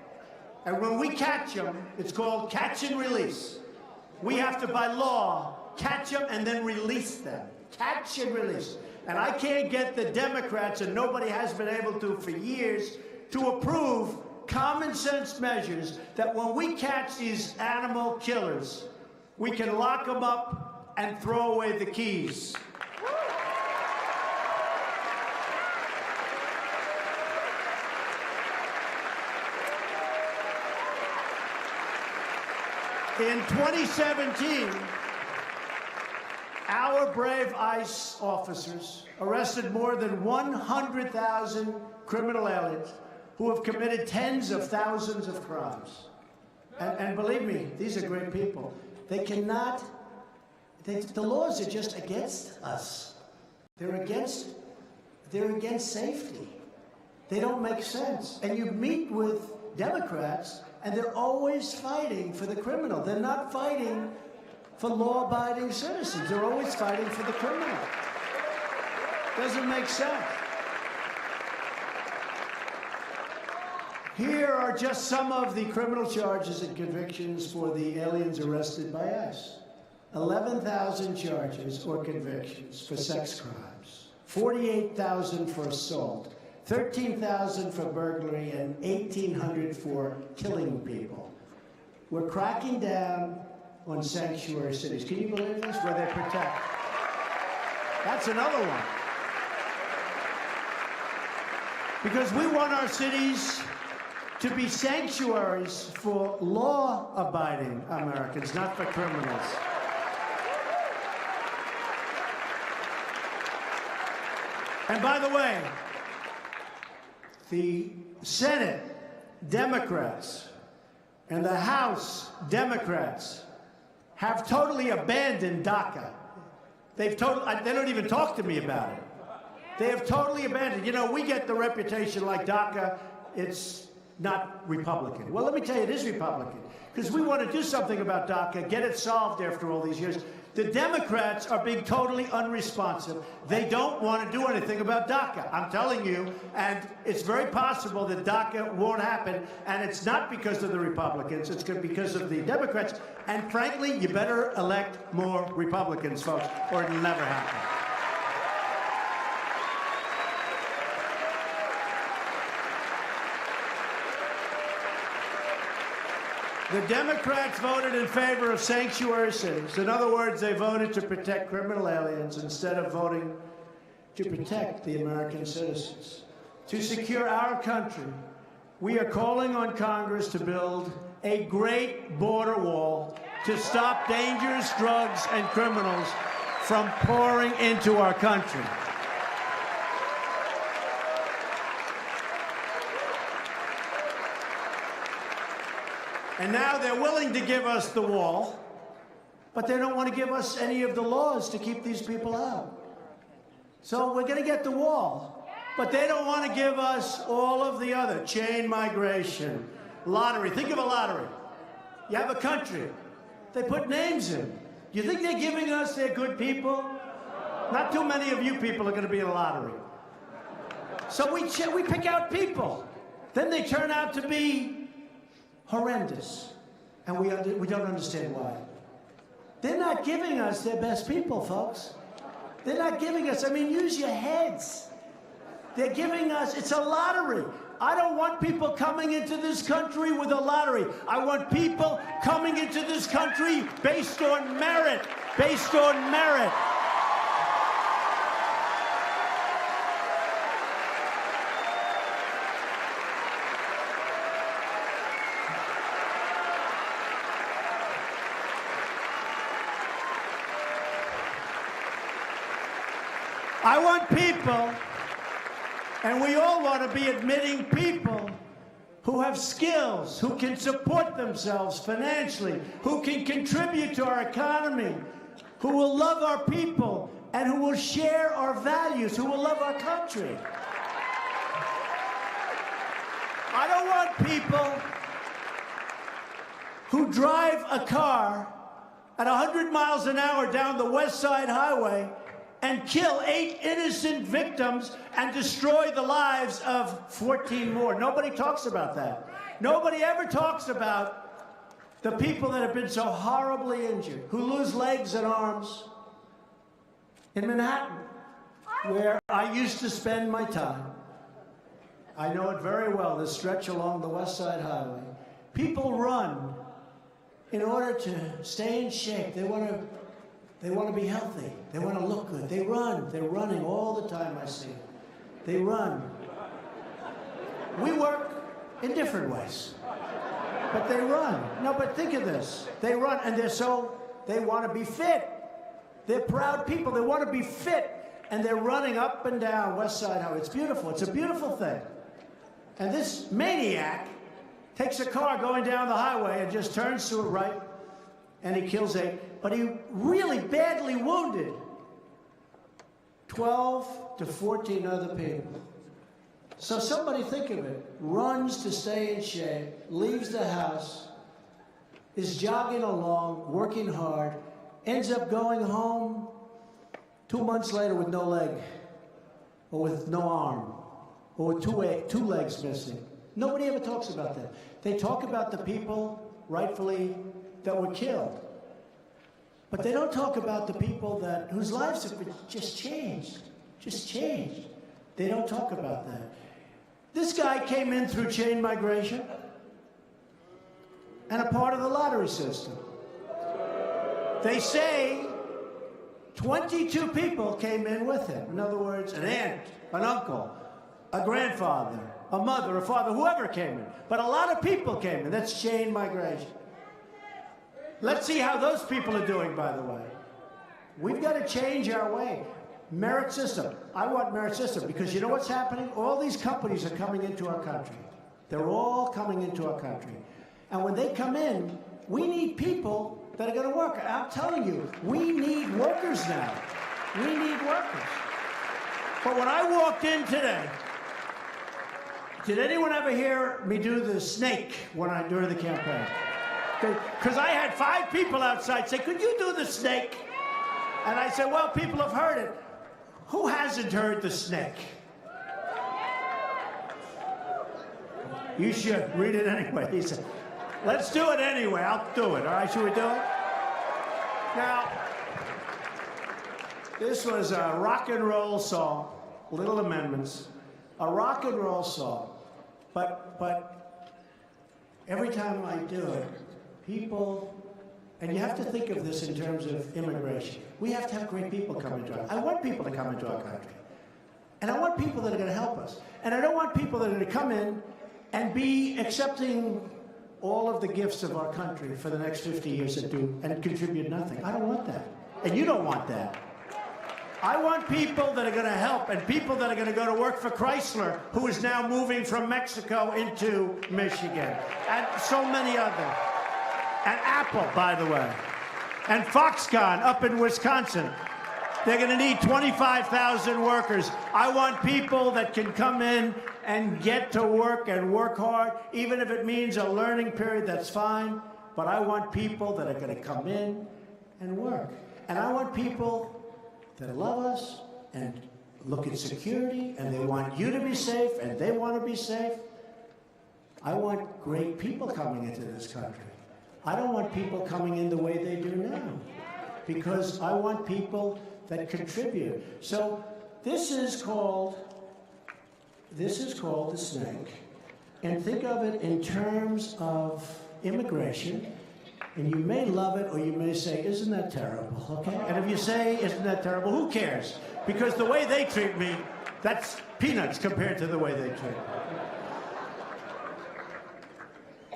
And when we catch them, it's called catch and release. We have to, by law, catch them and then release them. Catch and release. And I can't get the Democrats, and nobody has been able to for years, to approve common sense measures that when we catch these animal killers, we can lock them up and throw away the keys. In 2017, our brave ICE officers arrested more than 100,000 criminal aliens who have committed tens of thousands of crimes. And believe me, these are great people. They cannot, the laws are just against us. They're against safety. They don't make sense. And you meet with Democrats, and they're always fighting for the criminal. They're not fighting for law-abiding citizens. They're always fighting for the criminal. Doesn't make sense. Here are just some of the criminal charges and convictions for the aliens arrested by ICE. 11,000 charges or convictions for sex crimes, 48,000 for assault, 13,000 for burglary, and 1,800 for killing people. We're cracking down on sanctuary cities. Can you believe this? Where they protect. That's another one. Because we want our cities to be sanctuaries for law-abiding Americans, not for criminals. And by the way, the Senate Democrats and the House Democrats have totally abandoned DACA. They don't even talk to me about it. They have totally abandoned. You know, we get the reputation like DACA, it's not Republican. Well, let me tell you, it is Republican. Because we want to do something about DACA, get it solved after all these years. The Democrats are being totally unresponsive. They don't want to do anything about DACA. I'm telling you, and it's very possible that DACA won't happen, and it's not because of the Republicans, it's because of the Democrats. And frankly, you better elect more Republicans, folks, or it'll never happen. The Democrats voted in favor of sanctuary cities. In other words, they voted to protect criminal aliens instead of voting to protect the American citizens. To secure our country, we are calling on Congress to build a great border wall to stop dangerous drugs and criminals from pouring into our country. And now they're willing to give us the wall, but they don't want to give us any of the laws to keep these people out. So we're going to get the wall, but they don't want to give us all of the other, chain migration, lottery. Think of a lottery. You have a country. They put names in. You think they're giving us their good people? Not too many of you people are going to be in a lottery. So we pick out people. Then they turn out to be horrendous, and we don't understand why. They're not giving us their best people, folks. They're not giving us, I mean, use your heads. They're giving us, it's a lottery. I don't want people coming into this country with a lottery. I want people coming into this country based on merit, based on merit. I want people, and we all want to be admitting people who have skills, who can support themselves financially, who can contribute to our economy, who will love our people, and who will share our values, who will love our country. I don't want people who drive a car at 100 miles an hour down the West Side Highway and kill 8 innocent victims and destroy the lives of 14 more. Nobody talks about that. Nobody ever talks about the people that have been so horribly injured, who lose legs and arms. In Manhattan, where I used to spend my time, I know it very well, this stretch along the West Side Highway. People run in order to stay in shape. They want to be healthy. They want to look good. They run. They're running all the time, I see. They run. We work in different ways. But they run. No, but think of this. They run, and they want to be fit. They're proud people. They want to be fit. And they're running up and down West Side Highway. It's beautiful. It's a beautiful thing. And this maniac takes a car going down the highway and just turns to it right, and he kills 8. But he really badly wounded 12 to 14 other people. So somebody think of it. Runs to stay in shape, leaves the house, is jogging along, working hard, ends up going home 2 months later with no leg, or with no arm, or with two legs missing. Nobody ever talks about that. They talk about the people, rightfully, that were killed. But they don't talk about the people whose lives have been just changed. just changed. They don't talk about that. This guy came in through chain migration and a part of the lottery system. They say 22 people came in with him. In other words, an aunt, an uncle, a grandfather, a mother, a father, whoever came in. But a lot of people came in. That's chain migration. Let's see how those people are doing, by the way. We've got to change our way. Merit system. I want merit system because you know what's happening? All these companies are coming into our country. They're all coming into our country. And when they come in, we need people that are going to work. I'm telling you, we need workers now. We need workers. But when I walked in today, did anyone ever hear me do the snake during the campaign? Because I had 5 people outside say, could you do the snake? And I said, well, people have heard it. Who hasn't heard the snake? You should read it anyway. He said, let's do it anyway. I'll do it. All right, should we do it? Now, this was a rock and roll song, Little Amendments, a rock and roll song. But every time I do it, people, and you have to think of this in terms of immigration. We have to have great people come into our country. I want people to come into our country. And I want people that are going to help us. And I don't want people that are going to come in and be accepting all of the gifts of our country for the next 50 years and contribute nothing. I don't want that. And you don't want that. I want people that are going to help and people that are going to go to work for Chrysler, who is now moving from Mexico into Michigan, and so many others. And Apple, by the way. And Foxconn up in Wisconsin. They're going to need 25,000 workers. I want people that can come in and get to work and work hard. Even if it means a learning period, that's fine. But I want people that are going to come in and work. And I want people that love us and look at security, and they want you to be safe, and they want to be safe. I want great people coming into this country. I don't want people coming in the way they do now, because I want people that contribute. So this is called the snake, and think of it in terms of immigration. And you may love it, or you may say, isn't that terrible, okay? And if you say, isn't that terrible, who cares? Because the way they treat me, that's peanuts compared to the way they treat me.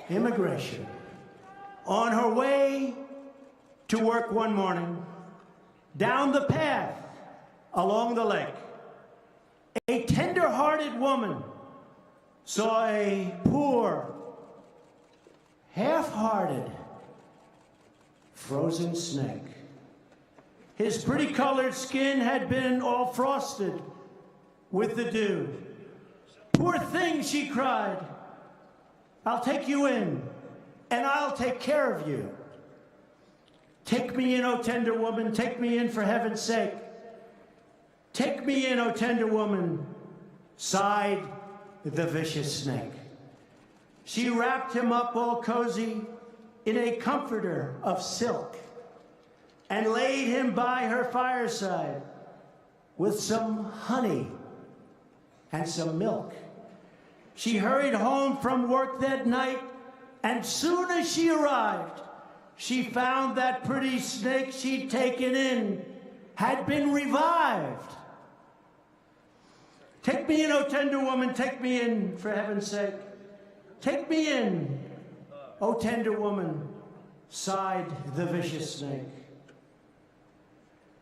Immigration. On her way to work one morning, down the path along the lake, a tender-hearted woman saw a poor, half-hearted, frozen snake. His pretty colored skin had been all frosted with the dew. Poor thing, she cried. I'll take you in, and I'll take care of you. Take me in, O tender woman, take me in for heaven's sake. Take me in, O tender woman, sighed the vicious snake. She wrapped him up all cozy in a comforter of silk and laid him by her fireside with some honey and some milk. She hurried home from work that night, and soon as she arrived, she found that pretty snake she'd taken in had been revived. Take me in, O tender woman, take me in, for heaven's sake. Take me in, O tender woman, sighed the vicious snake.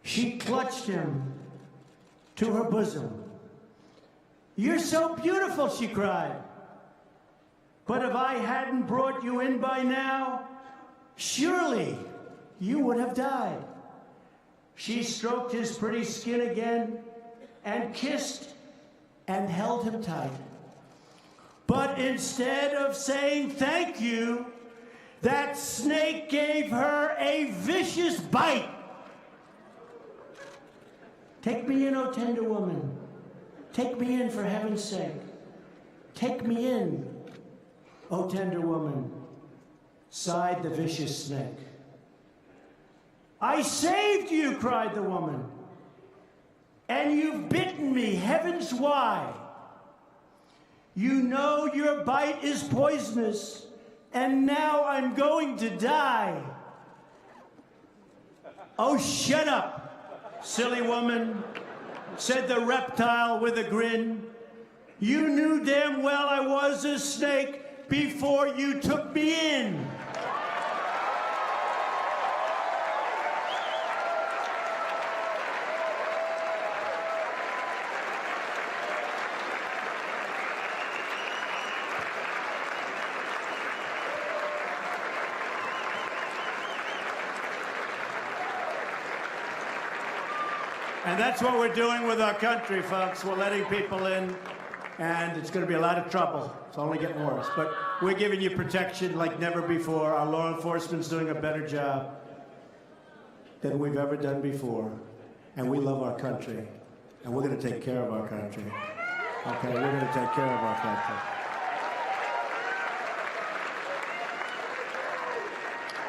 She clutched him to her bosom. You're so beautiful, she cried. But if I hadn't brought you in by now, surely you would have died. She stroked his pretty skin again and kissed and held him tight. But instead of saying thank you, that snake gave her a vicious bite. Take me in, O tender woman. Take me in for heaven's sake. Take me in, O tender woman, sighed the vicious snake. I saved you, cried the woman. and you've bitten me. Heavens, why? You know your bite is poisonous, and now I'm going to die. Oh, shut up, silly woman, said the reptile with a grin. You knew damn well I was a snake before you took me in. And that's what we're doing with our country, folks. We're letting people in, and it's going to be a lot of trouble. It's only getting worse. But we're giving you protection like never before. Our law enforcement's doing a better job than we've ever done before. And we love our country. And we're going to take care of our country. Okay, we're going to take care of our country.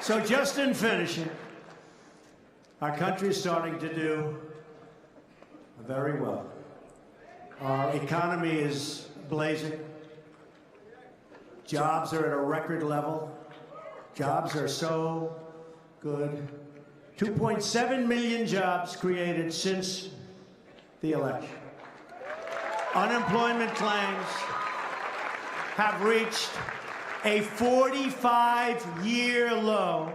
So just in finishing, our country's starting to do very well. Our economy is blazing. Jobs are at a record level. Jobs are so good. 2.7 million jobs created since the election. Unemployment claims have reached a 45-year low.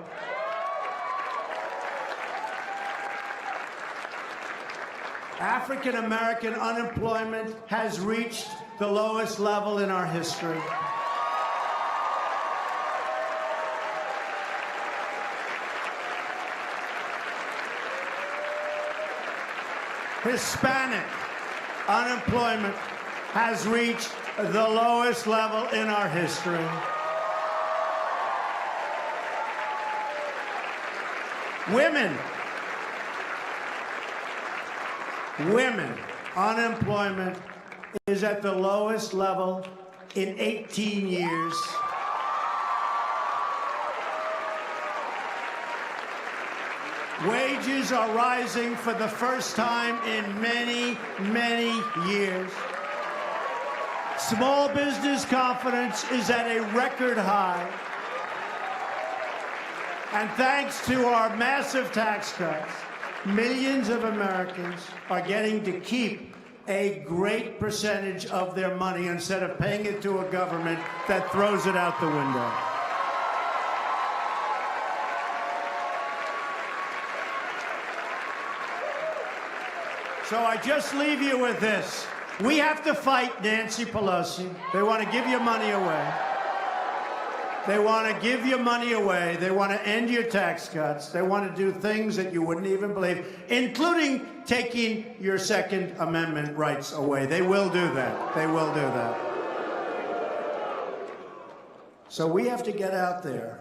African-American unemployment has reached the lowest level in our history. Hispanic unemployment has reached the lowest level in our history. Women unemployment is at the lowest level in 18 years. Wages are rising for the first time in many, many years. Small business confidence is at a record high. And thanks to our massive tax cuts, millions of Americans are getting to keep a great percentage of their money instead of paying it to a government that throws it out the window. So I just leave you with this. We have to fight Nancy Pelosi. They want to give your money away. They want to give your money away. They want to end your tax cuts. They want to do things that you wouldn't even believe, including taking your Second Amendment rights away. They will do that. They will do that. So we have to get out there,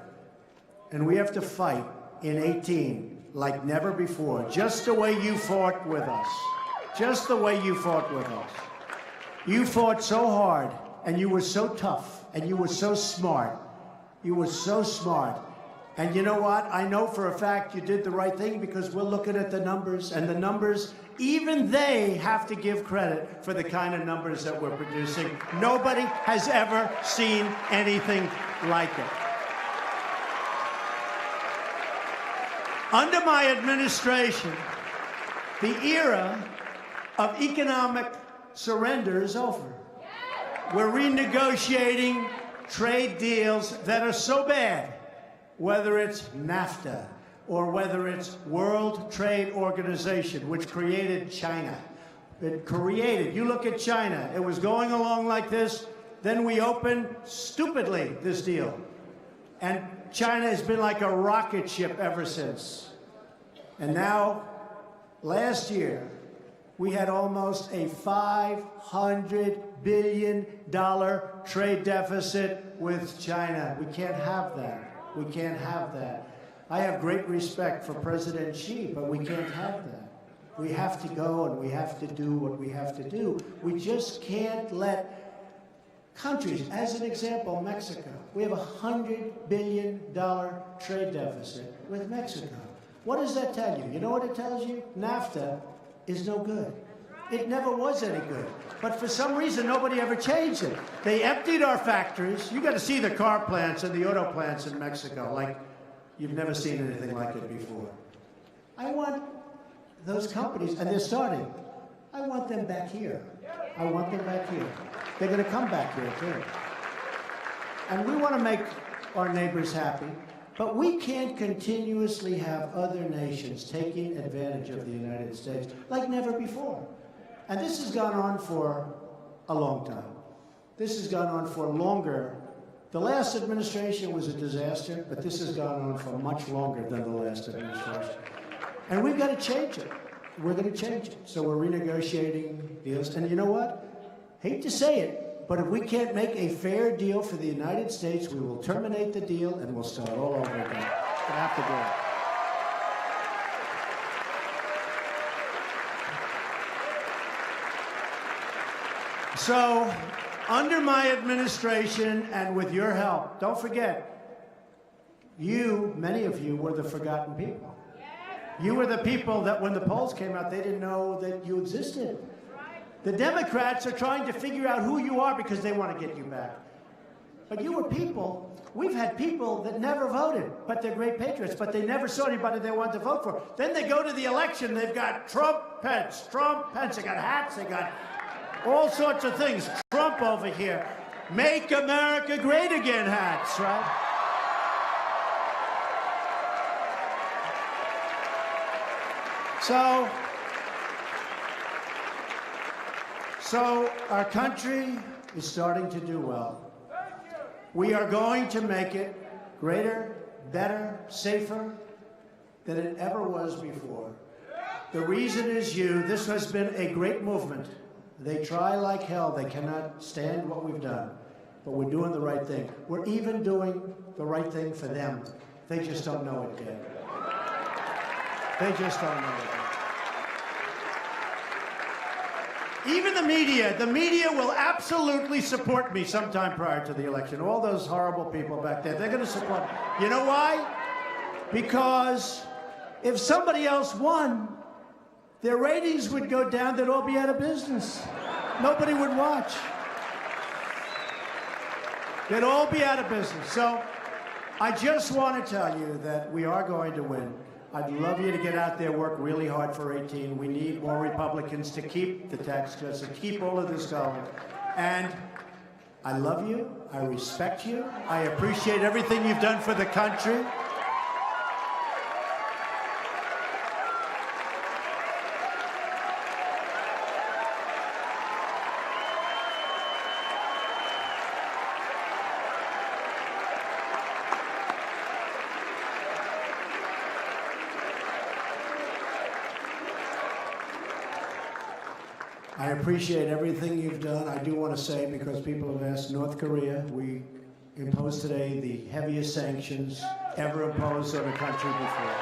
and we have to fight in 18 like never before, just the way you fought with us. Just the way you fought with us. You fought so hard, and you were so tough, and you were so smart. You were so smart. And you know what? I know for a fact you did the right thing because we're looking at the numbers, and the numbers, even they have to give credit for the kind of numbers that we're producing. Nobody has ever seen anything like it. Under my administration, the era of economic surrender is over. We're renegotiating trade deals that are so bad, whether it's NAFTA or whether it's World Trade Organization, which created China. It created, you look at China, it was going along like this, then we opened, stupidly, this deal. And China has been like a rocket ship ever since. And now, last year, we had almost a $500 billion trade deficit with China. We can't have that. We can't have that. I have great respect for President Xi, but we can't have that. We have to go and we have to do what we have to do. We just can't let countries, as an example, Mexico. We have a $100 billion trade deficit with Mexico. What does that tell you? You know what it tells you? NAFTA is no good. It never was any good. But for some reason, nobody ever changed it. They emptied our factories. You got to see the car plants and the auto plants in Mexico like you've never seen anything like it before. I want those companies, and they're starting. I want them back here. I want them back here. They're going to come back here, too. And we want to make our neighbors happy, but we can't continuously have other nations taking advantage of the United States like never before. And this has gone on for a long time. This has gone on for longer. The last administration was a disaster, but this has gone on for much longer than the last administration. And we've got to change it. We're going to change it. So we're renegotiating deals. And you know what? Hate to say it, but if we can't make a fair deal for the United States, we will terminate the deal and we'll start all over again. We'll have to do it. So, under my administration and with your help, don't forget, you, many of you, were the forgotten people. You were the people that when the polls came out, they didn't know that you existed. The Democrats are trying to figure out who you are because they want to get you back. But you were people, we've had people that never voted, but they're great patriots, but they never saw anybody they wanted to vote for. Then they go to the election, they've got Trump, Pence, they got hats, they got all sorts of things. Trump over here, Make America Great Again hats, right? So our country is starting to do well. We are going to make it greater, better, safer than it ever was before. The reason is you. This has been a great movement. They try like hell. They cannot stand what we've done. But we're doing the right thing. We're even doing the right thing for them. They just don't know it yet. They just don't know it yet. Even the media will absolutely support me sometime prior to the election. All those horrible people back there, they're going to support me. You know why? Because if somebody else won, their ratings would go down, they'd all be out of business. Nobody would watch. They'd all be out of business. So I just want to tell you that we are going to win. I'd love you to get out there, work really hard for 18. We need more Republicans to keep the tax cuts, to keep all of this going. And I love you. I respect you. I appreciate everything you've done for the country. I appreciate everything you've done. I do want to say, because people have asked, North Korea, we imposed today the heaviest sanctions ever imposed on a country before.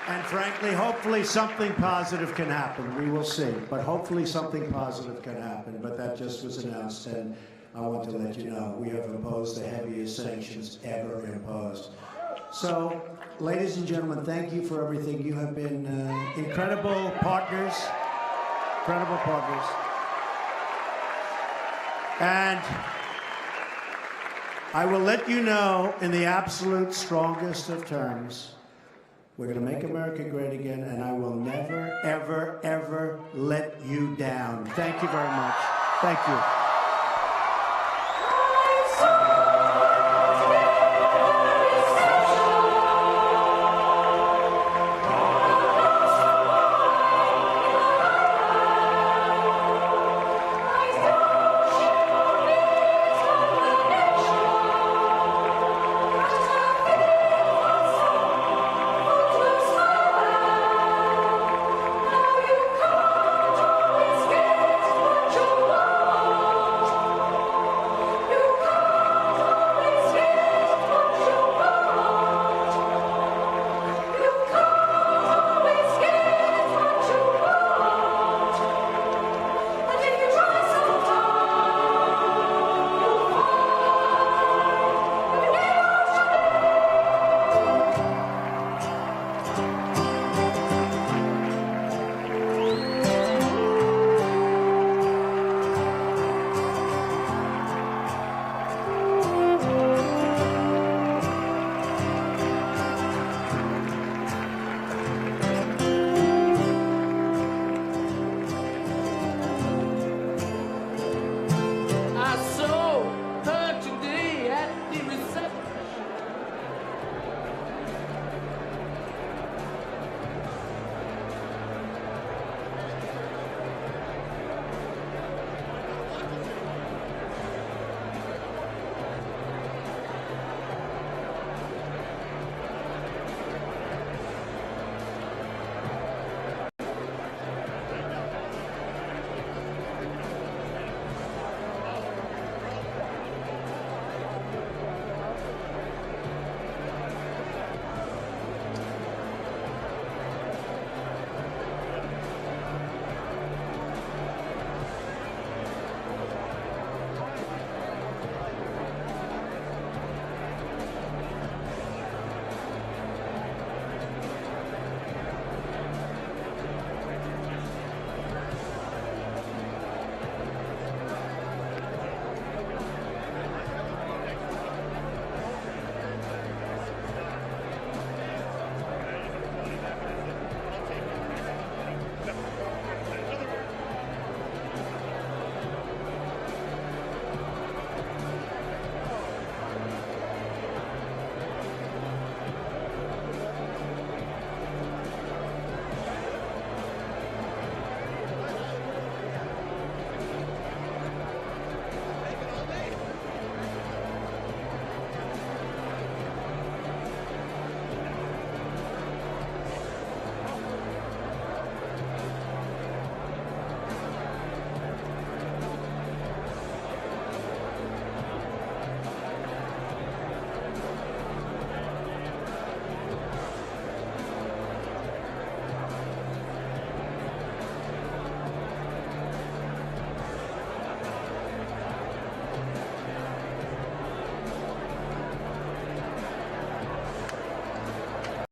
And frankly, hopefully something positive can happen. We will see. But hopefully something positive can happen. But that just was announced, and I want to let you know we have imposed the heaviest sanctions ever imposed. So, ladies and gentlemen, thank you for everything. You have been incredible partners. Incredible partners. And I will let you know in the absolute strongest of terms, we're going to make America great again, and I will never, ever, ever let you down. Thank you very much. Thank you.